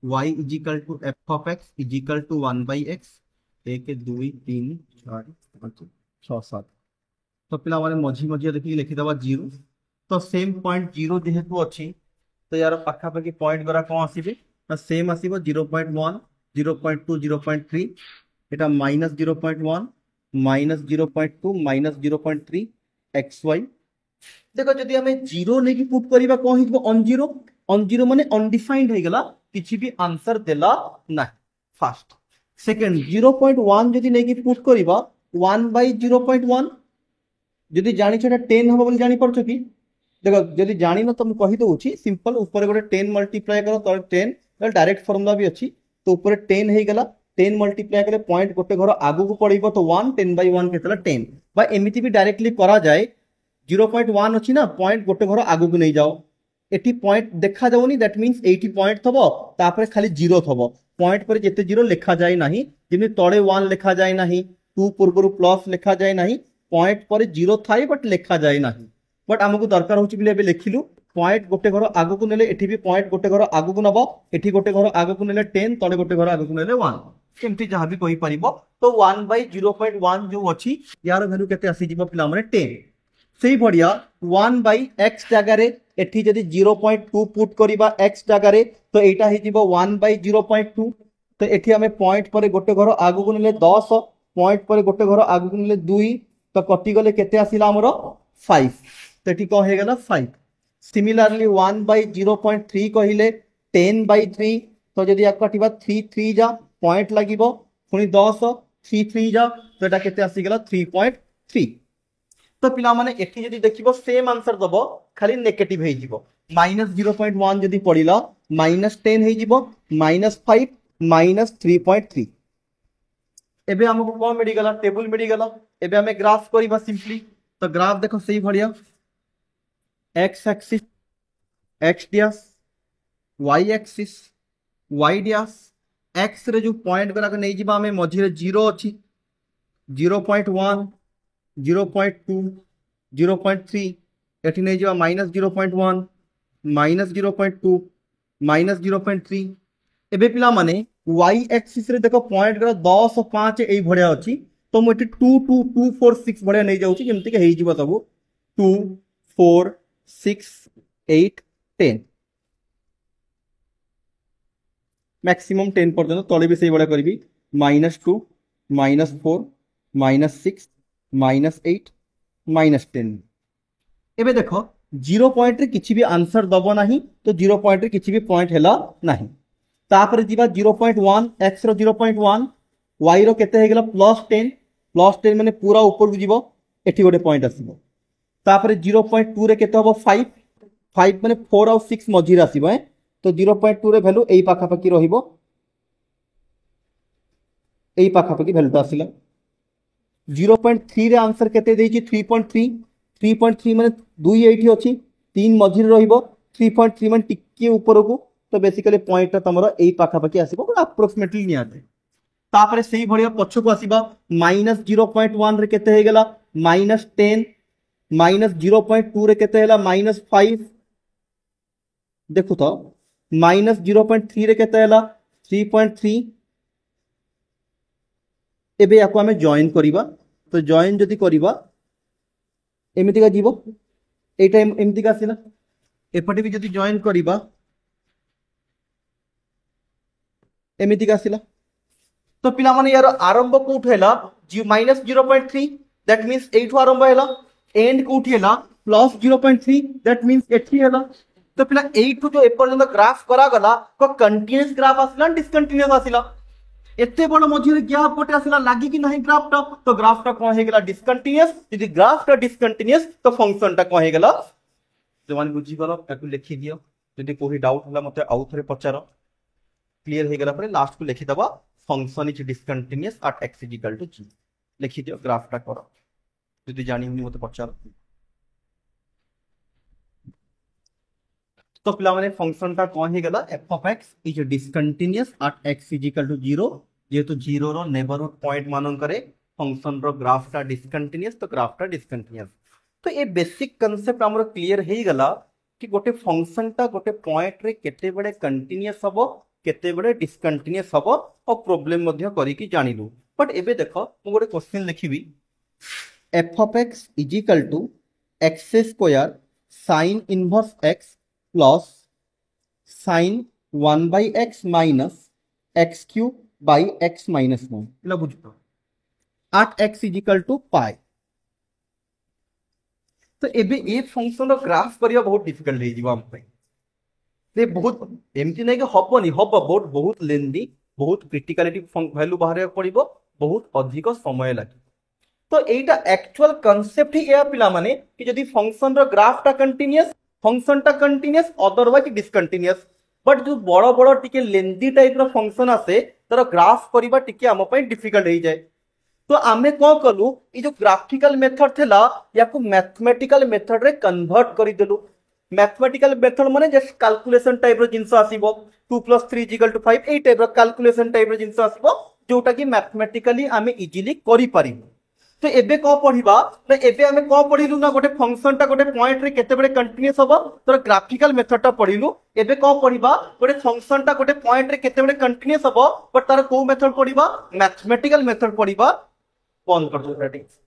y is equal to f of x is equal to 1/x 1 2 3 4 5 6 7 तो पिला माने मझी मझी देखि लिखि दबा 0 तो सेम पॉइंट 0 जेहेतु अच्छी तो यार पाखा पाखी पॉइंट गरा कोन आसीबे ना सेम आसीबो 0.1 0.2 0.3 एटा -0.1 -0.2 -0.3 xy देखो जदि हमें 0 नेकी पुट करिबा कोन हितबो ऑन जीरो माने अनडिफाइंड हे गेला किछि भी आंसर देला ना। फर्स्ट सेकंड 0.1 जदि नेकी पुट करिबा 1/0.1 जदि जानि छटा 10 हबो बोली जानि परछो कि देखो जदि जानि न तो हम कहि दउछि सिंपल ऊपर गोटे 10 मल्टीप्लाई करो तो 10 डायरेक्ट फार्मूला भी अछि तो ऊपर 10 हे गेला 10 मल्टीप्लाई करे पॉइंट गोटे घर आगु को पड़िबो तो 1 10/1 केतला 10 बा एमिति भी डायरेक्टली करा जाए 0.1 अछि ना पॉइंट गोटे घर आगु को नै जाओ एटी पॉइंट देखा जाउनी दैट मींस 80 पॉइंट थबो तापर खाली 0 थबो पॉइंट पर जेते 0 लिखा जाय नाही जेमि तळे 1 लिखा जाय नाही 2 पूर्वरु प्लस लिखा जाय नाही पॉइंट पर 0 थाई बट लिखा जाय नाही बट हमकु दरकार होछि बिले लिखिलु पॉइंट गोटे घर आगु को नेले एठी भी पॉइंट गोटे घर आगु को नबो एठी गोटे घर आगु को नेले 10 तळे गोटे घर आगु को नेले 1 केमति जहा भी कहि परिबो तो 1/0.1 जो अछि यार वैल्यू केते आसी जिवो पिला माने 10 सेही बढ़िया 1/x जगह रे एठी जदि 0.2 पुट करिबा x जगह रे तो एटा हि जिवो 1/0.2 तो एठी हमें पॉइंट पर गोटे घर आगु को नेले 10 पॉइंट पर गोटे घर आगु को नेले 2 तो कटि गले केते आसिला हमरो 5 तो एठी को हे गेला 5 सिमिलरली 1/0.3 कहिले 10/3 तो जदि या कटिबा 3 3 जा पॉइंट लागिबो पुनी 10 3 3 जा तो एटा केते आसी गेला 3.3 तो पिला माने एठी जदि देखिबो सेम आंसर दबो खाली नेगेटिव हे जिवो -0.1 जदि पडिला -10 हे जिवो -5 -3.3 एबे हमको कोन मिडी गला टेबल मिडी गला एबे हमें ग्राफ करिबा सिंपली तो ग्राफ देखो सही बढ़िया x axis x dash y axis y dash x रे जो पॉइंट गला के नै जिबा हमें मझी रे 0 अछि 0.1 0.2 0.3 एठी नै जिबा -0.1 -0.2 -0.3 एबे पिला माने y एक्सिस रे देखो पॉइंट गला 10 5 एई भड़िया अछि तो मो एठी 2 2 2 4 6 भड़िया नै जाउछि जेमति के हेइ जिबा सब 2 4 6 8 10 मैक्सिमम 10 पर्यंत तळे भी सही बडा करबी -2 -4 -6 -8 -10 एबे देखो 0 पॉइंट रे किछि भी आंसर दबो नाही तो 0 पॉइंट रे किछि भी पॉइंट हेला नाही तापर जीवा 0.1 x रो 0.1 y रो केते हे गेला +10 माने पूरा ऊपर को जीवो एठी गोटे पॉइंट आसीबो तापर 0.2 रे केते होबो 5 माने 4 और 6 मझी रे आसीबो तो 0.2 रे वैल्यू एई पाखा पाखी रहिबो एई पाखा पाखी वैल्यू तो आसिला 0.3 रे आंसर केते देछि 3.3 माने 2 एठी अछि 3 मझी रे रहिबो 3.3 माने टिके ऊपर को तो बेसिकली पॉइंट तमरो एई पाखा पाखी आसीबो अप्रोक्सीमेटली नियाते तापर सही भड़िया पछ को आसीबा -0.1 रे केते हे गेला -10 -0.2 रे केते हेला -5 देखु तो -0.3 रे केते हेला 3.3 एबे याको हमें जॉइन करिबा तो जॉइन जदि करिबा एमिति का जीवो एटा एमिति का आसिला एपटे भी जदि जॉइन करिबा एमिति का आसिला तो पिला माने यार आरंभ कोठ हैला -0.3 दैट मींस एठो आरंभ हैला एंड कोठ हैला +0.3 दैट मींस एठी हैला तो पिला एठो जो एपर्यंत ग्राफ करा गला को कंटीन्यूअस ग्राफ आसिला डिसकंटीन्यूअस आसिला एते बड़ मझी रे गैप कोटे आसिला लागि कि नाही ग्राफ टा तो ग्राफ टा कोन हे गेला डिसकंटीन्यूअस यदि ग्राफ टा डिसकंटीन्यूअस तो फंक्शन टा कोन हे गेला जवान बुझी गलो ताकू लिखि दियो यदि कोही डाउट होला मते आउ थरे पचारो क्लियर हे गेला पर लास्ट को लिखि दबा function is discontinuous at x equal to g लिखि दियो ग्राफटा कर जदि जानि हुनी मते पचार तो पिला माने फंक्शन टा कोन हे गला f of x is discontinuous at x equal to 0 जेतु 0 रो नेबरहुड पॉइंट मानन करे फंक्शन रो ग्राफ टा डिसकंटिन्यूअस तो ग्राफ टा डिसकंटिन्यूअस तो ये बेसिक कांसेप्ट हमरो क्लियर हे गला कि गोटे फंक्शन टा गोटे पॉइंट रे केते बडे कंटीन्यूअस हबो केते बडे डिसकंटीन्यूअस हबो और प्रॉब्लम मध्य करी कि जानिलु बट एबे देखो मु गोटे question लिखिबी f of x is equal to x square sin inverse x plus sin 1 by x minus x cube by x minus 1 इला बुझतो at x is equal to pi तो एबे ए फंक्शन रो graph करिया बहुत difficult हे जीवा हम पे ते बहुत एमती नै कि हबनी हब बहुत बहुत लेंदी बहुत क्रिटिकलिटी वैल्यू बाहर पड़िबो बहुत अधिक समय लागे तो एटा एक्चुअल कांसेप्ट ही या पिला माने कि जदी फंक्शन रो ग्राफ टा कंटीन्यूअस अदरवाइज डिसकंटीन्यूअस बट जो बड़ बड़ टिके लेंदी टाइप रो फंक्शन आसे तार ग्राफ करिबा टिके हम पे डिफिकल्ट हे जाय तो आमे कौन कलु ये जो ग्राफिकल मेथड थेला याको मैथमेटिकल मेथड रे कन्वर्ट करि देलु मैथमेटिकल मेथड माने जस्ट कैलकुलेशन टाइप रो जिंस आसीबो 2 + 3 = 5 ए टाइप रो कैलकुलेशन टाइप रो जिंस आसीबो जोटा कि मैथमेटिकली आमे इजीली करि पारिबो तो एबे को पढिबा ना एबे आमे को पढिलु ना गोटे फंक्शन टा गोटे पॉइंट रे केते बडे कंटीन्यूअस हबो तो ग्राफिकल मेथड टा पढिलु एबे को पढिबा गोटे फंक्शन टा गोटे पॉइंट रे केते बडे कंटीन्यूअस हबो बट तार को मेथड पढिबा मैथमेटिकल मेथड पढिबा बंद कर दो रेटिंग्स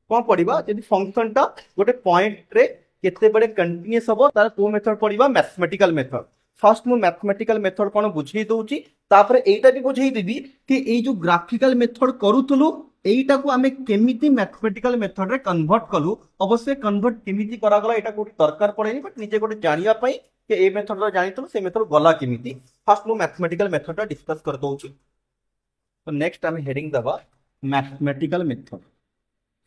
कौन पढ़िबा यदि फंक्शन टा गोटे पॉइंट रे केते बडे कंटीन्यूअस हबो तार को मेथड पढ़िबा मैथमेटिकल मेथड फर्स्ट मु मैथमेटिकल मेथड कोन बुझी दोउची तापर एटा भी बुझी देबी कि ए जो ग्राफिकल मेथड करूतलु एटा को हमें केमिति मैथमेटिकल मेथड रे कन्वर्ट कलु अवश्य कन्वर्ट केमिति करा गला एटा को दरकार पड़ेनी बट निजे गोटे जानिया पई कि ए मेथड रो जानितलु से मेथड गला केमिति फर्स्ट मु मैथमेटिकल मेथड टा डिस्कस कर दोउची तो नेक्स्ट हम हेडिंग दबा mathematical method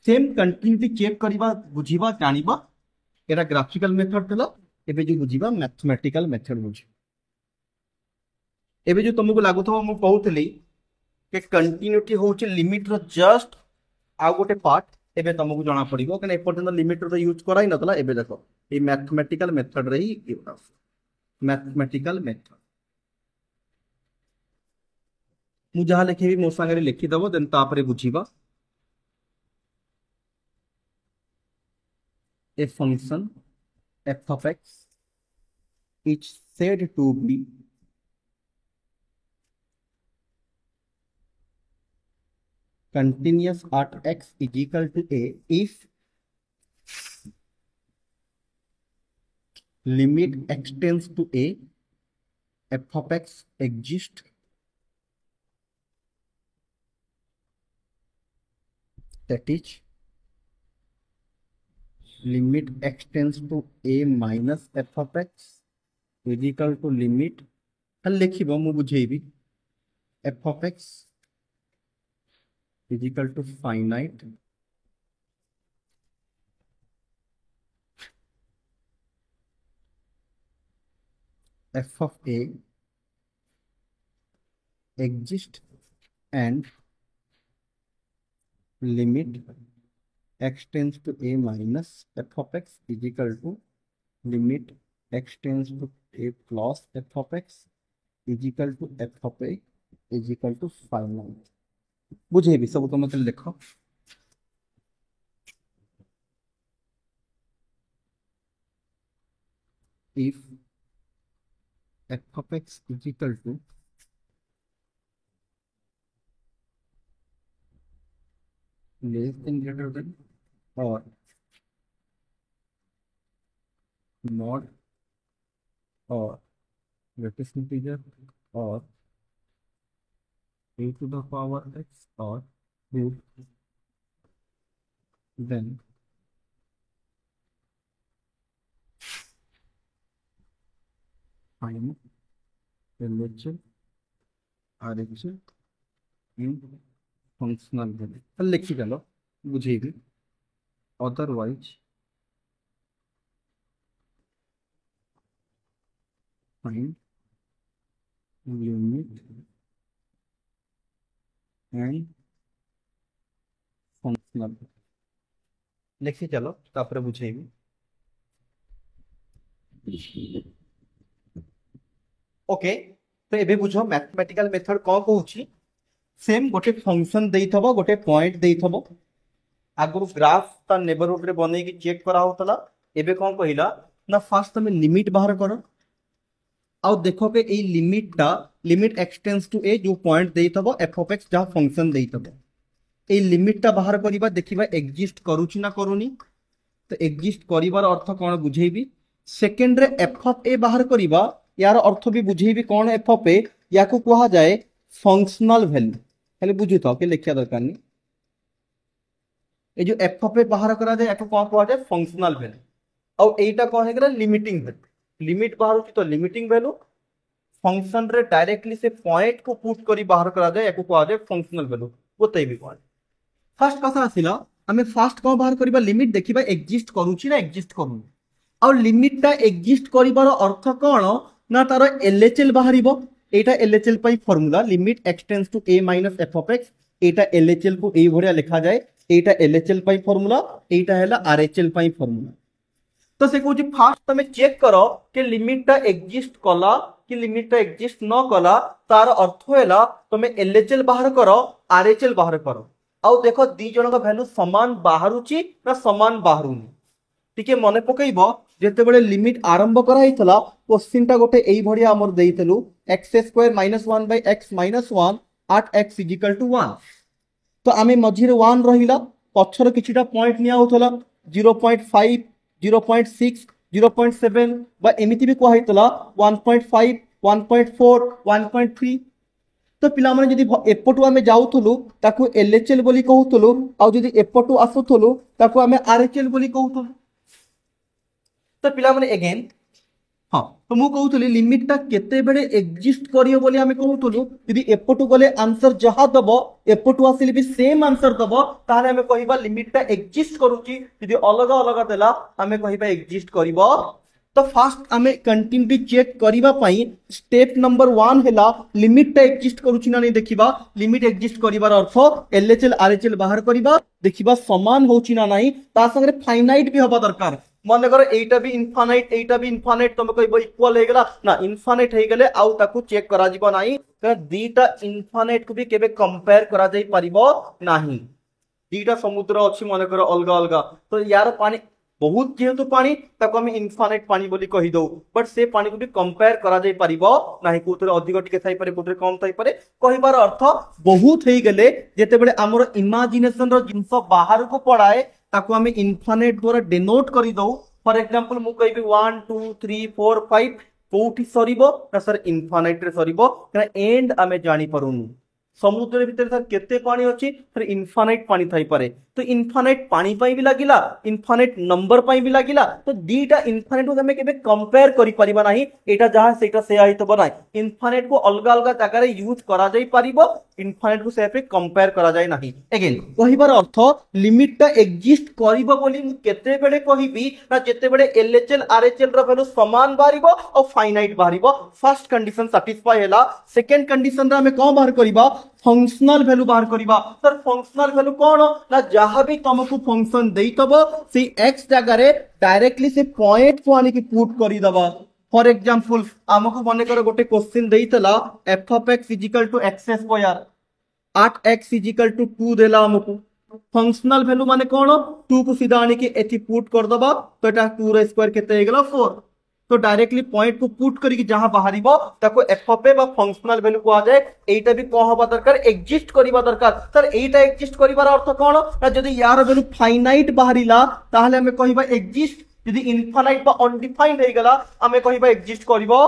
same continuity check करबा बुझीबा जानिबा एरा ग्राफिकल मेथड देला एबे जो बुझीबा मैथमेटिकल मेथड बुझी एबे जो तुमको लागुथो मु कहउतली कि कंटिन्यूटी होची लिमिट रो जस्ट आ गोटे पार्ट एबे तुमको जाना पड़िबो कि ए पर्यंत लिमिट रो यूज कराई नतला एबे देखो ए मैथमेटिकल मेथड रे ही मैथमेटिकल मेथड मु जहा लिखेबी मो संगे लिखि दबो देन तापरे बुझीबा a function f of x is said to be continuous at x is equal to a if limit x tends to a f of x exists that is limit x tends to a minus f of x is equal to limit लिखिबो मु बुझेबी f of x is equal to finite f of a exists and limit x tends to a minus f of x is equal to limit x tends to a plus f of x is equal to f of a is equal to finite बुझे भी सब तो मतलब देखो if f of x is equal to less than greater than or not or greatest integer or a to the power x or root then find LHS RHS in functional value लिखी चलो बुझेगी otherwise find limit and functional लिखी चलो तापर बुझेबी okay तो एबे बुझो mathematical method कौन कहूची same गोटे फंक्शन देइथबो गोटे पॉइंट देइथबो आगु ग्राफ ता नेबरहुड रे बनै कि चेक करा होतला एबे कौन कहिला ना फास्ट तुम लिमिट बाहर करो आउ देखो के ए लिमिट एक्सटेंड्स टू ए जो पॉइंट देइथबो एफ ऑफ एक्स जहा फंक्शन देइथबो ए लिमिट ता बाहर करिबा देखिबा एग्जिस्ट करूची ना करूनी तो एग्जिस्ट करिवार अर्थ कोन बुझेबी सेकेंड रे एफ ऑफ ए बाहर करिबा यार अर्थ भी बुझेबी कोन एफ ऑफ ए याको कहा जाए फंक्शनल वैल्यू हेले बुझी तो के लिखिया दरकार नहीं ए जो एफ ऑफ ए बाहर करा जाए याको कोन कहा जाए फंक्शनल वैल्यू और एटा कोन हेगला लिमिटिंग वैल्यू लिमिट बाहर होची तो लिमिटिंग वैल्यू फंक्शन रे डायरेक्टली से पॉइंट को पुट करी बाहर करा जाए याको कहा जाए फंक्शनल वैल्यू बोतई भी कोन फर्स्ट कथा आसिला हमें फास्ट कोन बाहर करिबा लिमिट देखिबा एग्जिस्ट करूची ना एग्जिस्ट करूनी और लिमिट टा एग्जिस्ट करिबार अर्थ कोन ना तार एलएचएल बाहरिबो एटा एलएचएल पई formula limit extends to a minus f of x एटा एलएचएल को ए भरिया लिखा जाए एटा एलएचएल पई फार्मूला एटा हैला आरएचएल पई फार्मूला तो से कहूची फास्ट तमे चेक करो कि लिमिट टा एग्जिस्ट कला कि लिमिट टा एग्जिस्ट न कला तार अर्थ हैला तमे एलएचएल बाहर करो आरएचएल बाहर करो आउ देखो दी जन का वैल्यू समान बाहरुची ना समान बाहरुनी टिके मने पकईबो जेतेबेले लिमिट आरंभ करा हितला क्वेश्चन टा गोटे एई भरिया हमर देइतलु x² - 1 / x - 1 8x = 1 तो आमे मझिरे 1 रहिला पछर किछिटा पॉइंट निया होतला 0.5 0.6 0.7 बा एमिति भी कोहा हितला 1.5 1.4 1.3 तो पिला माने जदी एपटु आमे जाउथलु ताकू एलएचएल बोली कहउथलु आ जदी एपटु आसुथलु ताकू आमे आरएचएल बोली कहउथलु तो पिला माने अगेन हां तो मु कहउथली लिमिट ता केते बेडे एग्जिस्ट करियो बोली आमे कहउथलु यदि एपटु गले आंसर जहा दबो एपटु आसिले भी सेम आंसर दबो ताले आमे कहिबा लिमिट ता एग्जिस्ट करूची यदि अलग अलग देला आमे कहिबा एग्जिस्ट करिवो तो फास्ट आमे कंटिन्यूटी चेक करिबा पई स्टेप नंबर 1 हैला लिमिट ता एग्जिस्ट करूची ना नहीं देखिबा लिमिट एग्जिस्ट करिवार अर्थ एलएचएल आरएचएल बाहर करिबा देखिबा समान होची ना नहीं ता संगे फाइनाइट भी होबा दरकार मन कर एटा भी इनफाइनाइट तुम कहबो इक्वल हे गेला ना इनफाइनाइट हे गेले आउ ताकू चेक करा जिवो नाही का दीटा इनफाइनाइट को भी केबे कंपेयर करा जाई परिबो नाही दीटा समुद्र अछि मन कर अलगा अलगा तो यार पानी बहुत जेहेतु पानी ताको हम इनफाइनाइट पानी बोली कहि दो बट से पानी को भी कंपेयर करा जाई परिबो नाही कोतरे अधिक टिके थाई पारे कोतरे कम थाई पारे कहिबार अर्थ बहुत हेई गेले जेते बेले हमर इमेजिनेशन रो जिंस बाहर को पड़ाए ताको हम इनफाइनाइट द्वारा डिनोट करि दो फॉर एग्जांपल मु कहबी 1 2 3 4 5 कोठी सरीबो ना सर इनफाइनाइट रे सरीबो ना एंड हमें जानि परुनु समुद्र भीतर सर केते पानी अछि फिर इनफाइनाइट पानी थाई पारे तो इनफाइनाइट पानी पाई भी लागिला इनफाइनाइट नंबर पाई भी लागिला तो दीटा इनफाइनाइट को हमें केबे कंपेयर करि परिबा नाही एटा जहां सेटा से आइ तो बनाय इनफाइनाइट को अलग अलग जगह रे यूज करा जाई परिबो इनफाइनाइट को से पे कंपेयर करा जाय नाही अगेन कहिबार अर्थ लिमिट ता एग्जिस्ट करिबो बोली केते बेडे कहिबी ना जेते बेडे एलएचएल आरएचएल रो वैल्यू समान बारिबो और फाइनाइट बारिबो फर्स्ट कंडीशन सैटिस्फाई हैला सेकंड कंडीशन रा हमें कोन बाहर करिबा फंक्शनल वैल्यू बाहर करिबा सर फंक्शनल वैल्यू कोन ना जहां भी तुमको फंक्शन देइतबो से x जगह रे डायरेक्टली से पॉइंट को आने की पुट करि दबा फॉर एग्जांपल हमको मने करो गोटे क्वेश्चन देइतला f of x = x² 8x = 2 देला हमको फंक्शनल वैल्यू माने कोन 2 को सीधा आने की एथि पुट कर दबा तो एटा 2 रे स्क्वायर केते हेगला 4 तो डायरेक्टली पॉइंट को पुट करी जहां बाहरिबो ताको एफ ऑफ ए बा फंक्शनल वैल्यू को आ जाए एटा भी को होबा दरकार एग्जिस्ट करिबा दरकार सर एटा एग्जिस्ट करिवार अर्थ कोन ना जदी यार वैल्यू फाइनाइट बाहरिला ताहले हमें कहिबा एग्जिस्ट यदि इनफाइनाइट बा अनडिफाइंड हे गेला हमें कहिबा एग्जिस्ट करिवो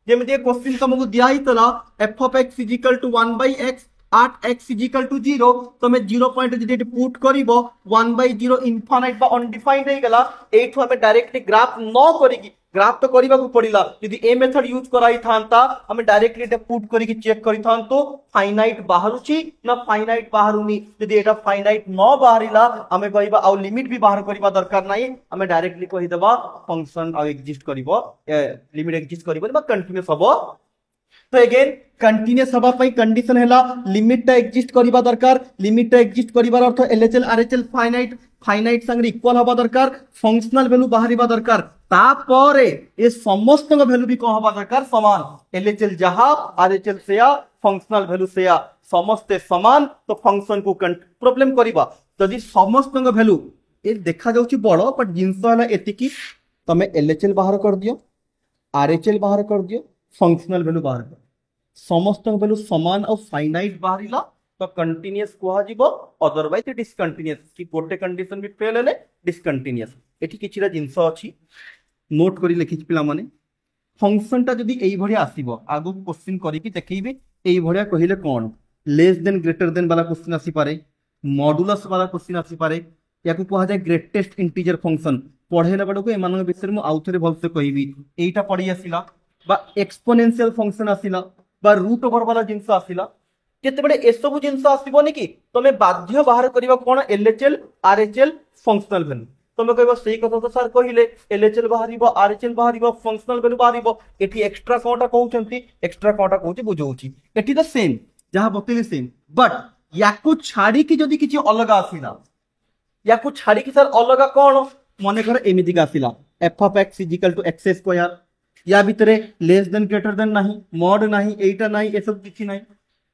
जेमिति क्वेश्चन तुमको दिया हितला F of x = 1/x 8x = 0 तमे 0 पॉइंट जदी पुट करिवो 1/0 इनफाइनाइट बा अनडिफाइंड हे गेला एठो हमें डायरेक्टली ग्राफ न करिगी ग्राफ तो करबा को पड़िला यदि ए मेथड यूज कराई थांता हम डायरेक्टली एटा पुट करी चेक करी थांतो फाइनाइट बाहरुची ना फाइनाइट बाहरुनी यदि एटा फाइनाइट न बाहरिला हमें कहबा आ लिमिट भी बाहर करबा दरकार नाही हमें डायरेक्टली कहि देबा फंक्शन आ एग्जिस्ट करबो लिमिट एग्जिस्ट करबो बा कंटीन्यूअस हबो। तो अगेन कंटीन्यूअस हबा पई कंडीशन हैला लिमिट टा एग्जिस्ट करबा दरकार लिमिट टा एग्जिस्ट करबार अर्थ एलएचएल आरएचएल फाइनाइट फाइनाइट संगे इक्वल हबा दरकार फंक्शनल वैल्यू बाहरिबा दरकार तापरे ए समस्त वैल्यू भी कोन हबा दरकार समान एलएचएल जहा आरएचएल सेया फंक्शनल वैल्यू सेया समस्त समान तो फंक्शन को प्रॉब्लम करबा यदि समस्त वैल्यू ए देखा जाउची बड़ो बट जिंस हला एतिकी तमे एलएचएल बाहर कर दियो आरएचएल बाहर कर दियो फंक्शनल वैल्यू बाहर कर समस्त वैल्यू समान और फाइनाइट बाहरिला तो कंटीन्यूअस कहा जीवो अदरवाइज डिसकंटीन्यूअस कि गोटे कंडीशन भी फेल हेले डिसकंटीन्यूअस एठी किछिरा जिंस अछि नोट करी लिखि पिला माने फंक्शन ता जदी एई भडिया आसीबो आगु क्वेश्चन करी कि देखैबे एई भडिया कहिले कोन लेस देन ग्रेटर देन वाला क्वेश्चन आसी पारे मॉडुलस वाला क्वेश्चन आसी पारे याकु कहा जाय ग्रेटेस्ट इंटीजर फंक्शन पढेला बडको एमान विषय मु आउथरे भलसे कहिबी एईटा पढी आसीला बा एक्सपोनेंशियल फंक्शन आसीला बा रूट ओवर वाला जिंस आसीला केतेबडे एसबु जिंस आसीबोनी कि तमे बाध्य बाहर करबा कोन एलएचएल आरएचएल फंक्शनल वैल्यू तमे कहबो सही कथा तो सर कहिले एलएचएल बाहरिबो आरएचएल बाहरिबो फंक्शनल वैल्यू बाहरिबो एठी एक्स्ट्रा कोटा कहउचंती एक्स्ट्रा कोटा कहउची बुझौची एठी द सेम जहां बतेले सेम बट याकु छाडी कि जदी किछि अलगा आसीला याकु छाडी कि सर अलगा कोन मने कर एमिति का आसीला f of x = x square या भितरे लेस देन ग्रेटर देन नाही मॉड नाही एटा नाही ए सब किछि नाही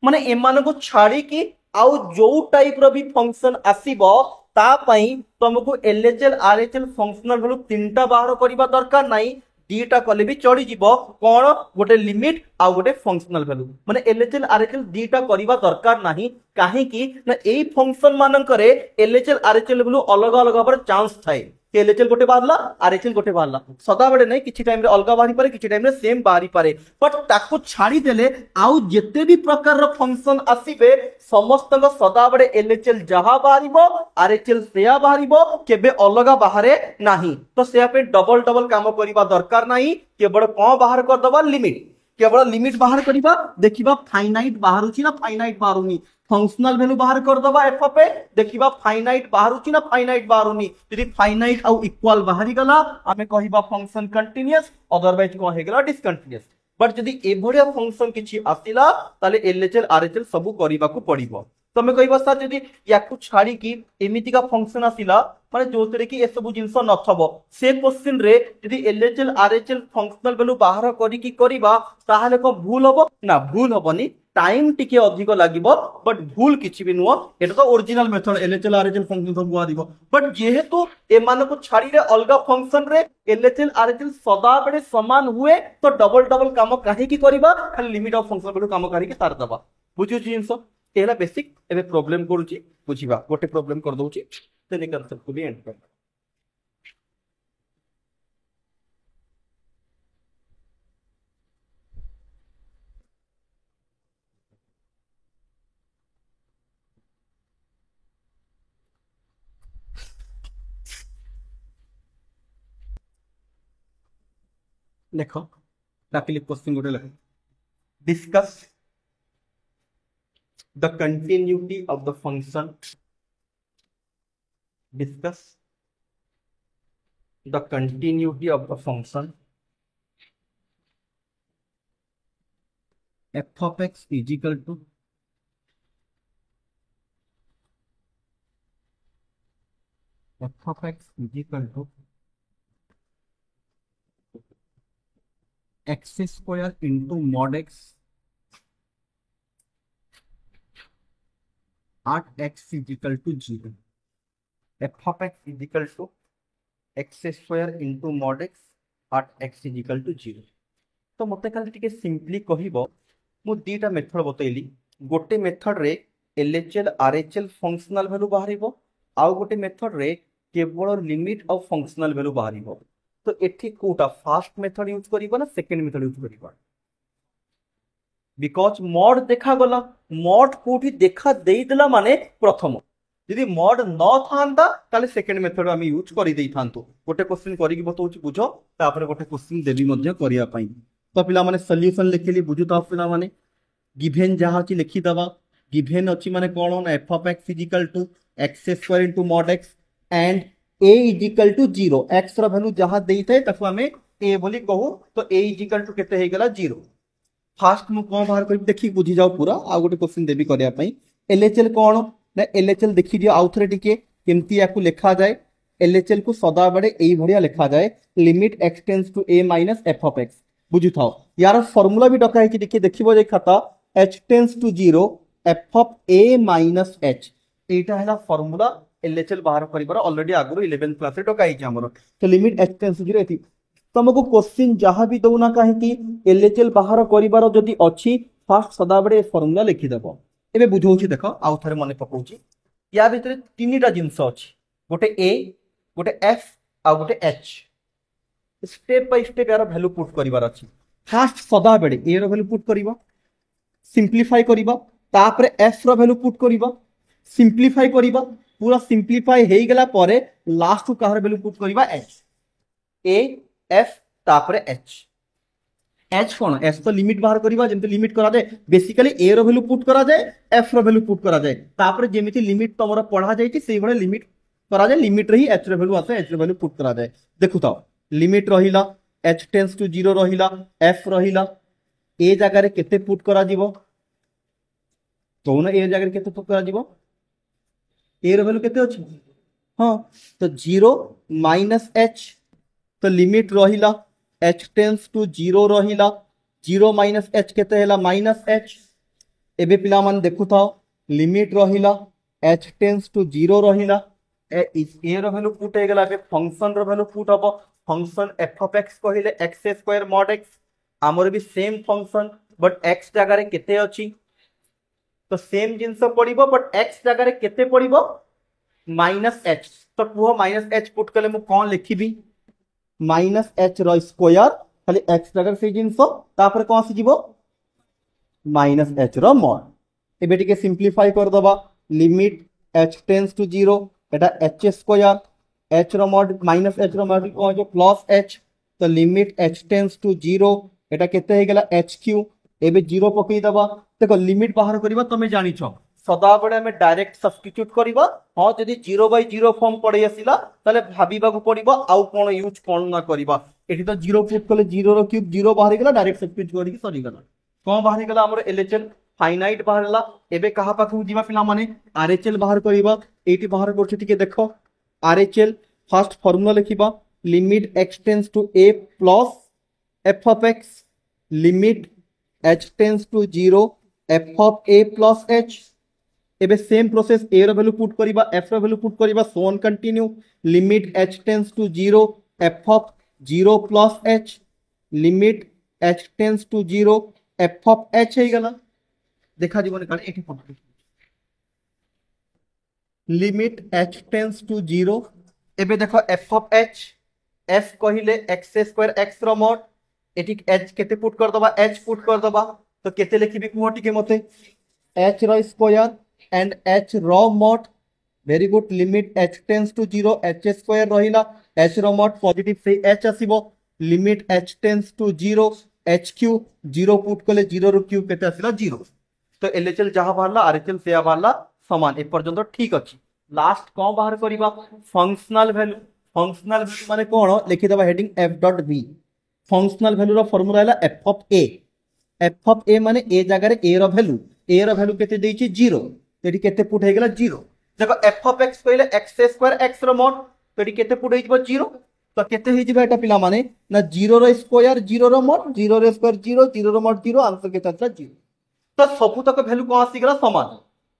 माने एमान को छाडी कि आउ जो टाइप रो भी फंक्शन आसीबो ता पई तुमको एलएचएल आरएचएल फंक्शनल वैल्यू तीनटा बाहर करबा दरकार नाही दीटा कले भी चढ़ी जीवो कोन गोटे लिमिट आ गोटे फंक्शनल वैल्यू माने एलएचएल आरएचएल दीटा करबा दरकार नाही काहे कि ना एई फंक्शन मानन करे एलएचएल आरएचएल वैल्यू अलग अलग पर चांस थाए एलएचएल गोटे बाहरला आरएचएल गोटे बाहरला सदा बेडे नै किछि टाइम रे अलगा बाहरी पारे किछि टाइम रे सेम बाहरी पारे बट ताको छाडी देले आउ जेते भी प्रकार रो फंक्शन आसीबे समस्त सदा बेडे एलएचएल जहा बाहरिबो आरएचएल सेया बाहरिबो केबे अलगा बाहरे नाही तो सेया पे डबल डबल काम करिबा दरकार नाही केवल कोन बाहर कर दबा लिमिट केवल लिमिट बाहर करिबा देखिबा फाइनाइट बाहरुची ना फाइनाइट बाहरुनी फंक्शनल वैल्यू बाहर कर दबा एफ पे देखिबा फाइनाइट बाहरुची ना फाइनाइट बाहरुनी यदि फाइनाइट आउ इक्वल बाहरी गला हमें कहिबा फंक्शन कंटीन्यूअस अदरवाइज को हे गला डिसकंटीन्यूअस बट यदि एभरिया फंक्शन किछि आसिला ताले एलएचएल आरएचएल सबु करिबा को पड़िबो तमे कहिबा सर यदि याकु छाडी कि एमिति का फंक्शन आसिला माने जोतरे कि ए सब जिंस नथबो से क्वेश्चन रे यदि एलएचएल आरएचएल फंक्शनल वैल्यू बाहर करी कि करिबा ताहाले को भूल हबो ना भूल हबनी टाइम टिके अधिक लागिबो बट भूल किछि भी नुओ एटा तो original method LHL RHL function सब बुआ दिबो बट जेहेतु ए मान को छाडी रे अलगा फंक्शन रे एलएचएल आरएचएल सदा बडे समान हुए तो डबल डबल काम काहे की करिबा खाली लिमिट ऑफ फंक्शन वैल्यू काम करी कि तार दबा बुझियो जिंस एला बेसिक एबे प्रॉब्लम करूची बुझिबा गोटे प्रॉब्लम कर दउची तेने कांसेप्ट को भी एंड कर देखो डाकिली क्वेश्चन गोटे लेख discuss the continuity of the function discuss the continuity of the function f of x is equal to f of x is equal to x square into mod x at x is equal to 0 f of x is equal to x square into mod x at x is equal to 0 तो मते खाली टिके simply कहिबो मु दीटा method बतैली गोटे method रे LHL RHL functional value बाहरिबो आउ गोटे method रे केवल लिमिट ऑफ फंक्शनल वैल्यू बाहरिबो तो एठी कोटा फर्स्ट मेथड यूज करिबो ना सेकंड मेथड यूज करिबो बिकॉज मॉड देखा गला मॉड कोठी देखा देई देला माने प्रथम যদি মড ন থান্তা তাহলে সেকেন্ড মেথড আমি यूज করি দেই থান্তু। গোটে क्वेश्चन করিকি বতৌছি বুঝ, তারপরে গোটে क्वेश्चन দেবি ମଧ୍ୟ করিয়া পাই। তো পিলা মানে সলিউশন লিখিলি বুঝু তো পিলা মানে गिभेन जहाँ अच्छी लिखिदबा। गिभेन अच्छी माने कौन ना f of x is equal to x square into mod x and a is equal to zero. X रो वैल्यू जहाँ देते ताको हमें ए बोली कहू, तो ए इजिकल टू केते हेगला जीरो। फास्ट मु कोन बाहर कर देखि बुझी जाओ पूरा। आ गोटे क्वेश्चन देबी करिया पई। एलएचएल कोन ना एलएचएल देखि दियो आउ थरे टिके केमती याकू लिखा जाए। एलएचएल को सदा बड़े एई भड़िया लिखा जाए limit x tends to a minus f of x. बुझु थाओ यार फार्मूला भी डका है कि देखि देखिबो जे खाता h tends to zero f of a minus h। एटा हैला फार्मूला एलएचएल बाहर करिबार ऑलरेडी आगुरो 11 क्लास रे डका हिच हमरो। तो limit h tends to zero एति तुमको क्वेश्चन जहां भी दउना काहे कि एलएचएल बाहर करिबार जदी अछि फास्ट सदाबडे फार्मूला लिखि देबो। एबे बुझौछि देखो आउ थरे मने पकौछि। या भितरे तीनटा जिंस अछि, गोटे a गोटे f आ गोटे h। स्टेप बाय स्टेप यार वैल्यू पुट करिबार अछि। फास्ट सदाबडे a रो वैल्यू पुट करिबा, सिंप्लीफाई करिबा, तापरे f रो वैल्यू पुट करिबा, सिंप्लीफाई करिबा, पूरा सिंप्लीफाई हेई गेला परे लास्ट को काहर वैल्यू पुट करिबा h। a f तापरे h। h कोन h तो लिमिट बाहर करिबा जेमते लिमिट करा जाय। बेसिकली a रो वैल्यू पुट करा जाय, f रो वैल्यू पुट करा जाय, तापरे जेमिति लिमिट तमरा पढ़ा जायछि सेही भळे लिमिट करा जाय। लिमिट रही h रो वैल्यू आसे h रो वैल्यू पुट करा जाय। देखु ताओ लिमिट रहिला h टेंड्स टू 0 रहिला, f रहिला, ए जगह केते पुट करा जीवो तो ना ए जगह केते पुट करा जीवो। ए रो वैल्यू केते अछि हां तो 0 माइनस h। तो लिमिट रहिला h टेंड्स टू 0 रहिला, 0 माइनस h केते हैला माइनस h। एबे पिला मन देखु थाओ लिमिट रहिला h टेंड्स टू 0 रहिला, ए रो वैल्यू पुट हे गेला। एबे फंक्शन रो वैल्यू पुट हबो। फंक्शन f ऑफ x कहिले x स्क्वायर मॉड x। आमर भी सेम फंक्शन बट x जगह रे केते अछि तो सेम जिंस पड़िबो बट x जगह रे केते पड़िबो माइनस h। तो कुह माइनस h पुट कले मु कोन लिखिबी माइनस h रो स्क्वायर खाली x जगह से जिंस तापर कोन आसी जीवो माइनस h रो मॉड। एबे टिके सिंप्लीफाई कर दबा limit h tends to 0 Etah h square h रो मॉड माइनस h रो मॉड को जो प्लस h। तो लिमिट h टेंड्स टू 0 एटा केते हे गेला h क्यू। एबे 0 पकई दबा। देखो लिमिट बाहर करिबा तमे जानि छ सदा बडे हमें डायरेक्ट सब्स्टिट्यूट करिबा। हां जदी 0/0 फॉर्म पड़े आसिला ताले भाबीबा को पड़िबा आउ कोन यूज कोन ना करिबा। एठी तो 0 पुट कले 0 रो क्यूब 0 बाहर गेला डायरेक्ट सब्स्टिट्यूट करिके सरी गेला। कोन बाहर गेला हमर एलएचएल फाइनाइट बाहरला। एबे कहा पाखु जीवा पिला माने आरएचएल बाहर करिबा। एठी बाहर करछि टिके देखो आरएचएल फर्स्ट फार्मूला लिखिबा limit x tends to a plus f of x limit h tends to 0 f of a plus h। एबे सेम प्रोसेस a रो वैल्यू पुट करिबा, f रो वैल्यू पुट करिबा, so on continue. Limit h tends to 0 f of 0 plus h limit h tends to 0 f of h हे गेला। देखा जीवन काले एठी put limit h tends to 0। एबे देखो f ऑफ h f कहिले x स्क्वायर x रो मॉड। एठी h केते पुट कर दबा h पुट कर दबा। तो केते लिखिबी कुहटी के मते h रो स्क्वायर एंड h रो mod. Very good limit h tends to 0 h square रहिला, h रो मॉड पॉजिटिव से h आसीबो। Limit h tends to 0 h cube 0 put कले 0 रो क्यूब केते आसीला 0। तो एलएचएल जहां बाहरला आरएचएल से बाहरला समान। ए पर्यंत ठीक अछि। लास्ट कोन बाहर करिबा फंक्शनल वैल्यू। फंक्शनल वैल्यू माने कोन लिखि दबा heading f dot v। Functional value रो फार्मूला हैला f of a। f of a माने a जगह रे a रो वैल्यू केते देछि 0। एठी केते पुट हे गेला 0। देखो f ऑफ x कहिले x स्क्वायर x रो मॉड। तो एठी केते पुट हे जिवो 0। तो केते हे जिवो एटा पिला माने ना 0 रो स्क्वायर 0 रो मॉड 0 रो स्क्वायर 0 0 रो मॉड 0 आंसर केते आछला 0। तो सबु तक वैल्यू कोन आसी गेला समान।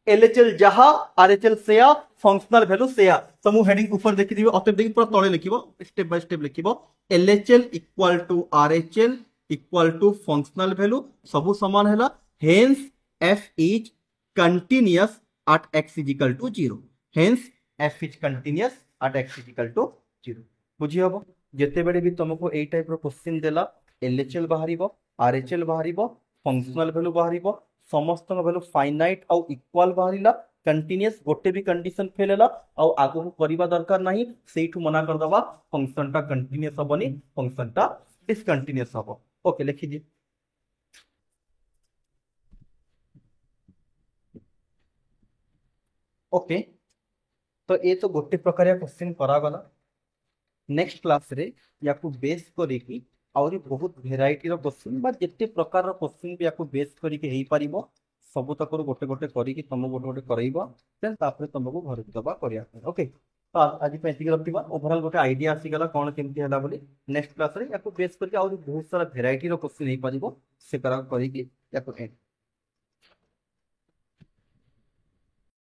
एलएचएल जहा आरएचएल सेया फंक्शनल वैल्यू सेया। तो मु हेडिंग ऊपर देखि दिबो अतः देखि पूरा तळे लिखिबो स्टेप बाय स्टेप लिखिबो LHL equal to RHL equal to functional value सबु समान हैला। Hence f is continuous at x is equal to 0। hence f is continuous at x is equal to 0। बुझी हबो जेते बेडे भी तुमको ए टाइप रो क्वेश्चन देला एलएचएल बाहरिबो आरएचएल बाहरिबो फंक्शनल वैल्यू बाहरिबो समस्त वैल्यू फाइनाइट और इक्वल बाहरिला कंटिन्यूअस गोटे भी कंडीशन फेल है आगू करवा दरकार नहीं से मना करदबा फंक्शन टा कंटिन्यूअस हेनी फंक्शन टा डिसकंटिन्यूअस हम। ओके लिखिए। ओके तो ये तो गोटे प्रकार क्वेश्चन करागला। नेक्स्ट क्लास रे या बेस करिकी आउरी बहुत भेराइटी रो क्वेश्चन बा जेते प्रकार रो क्वेश्चन भी याकू बेस करिके हेई पारिबो सब तक गोटे गोटे करिकी तुम गोटे गोटे करइबो देन तापर तुमको घर दबा करिया। ओके तो आज पे एतिक रखिबा ओवरऑल गोटे आईडिया आसी गला कोन केमती हला बोली। नेक्स्ट क्लास रे याकू बेस करके आउरी बहुत सारा भेराइटी रो क्वेश्चन हेई पारिबो से करा करिकी याकू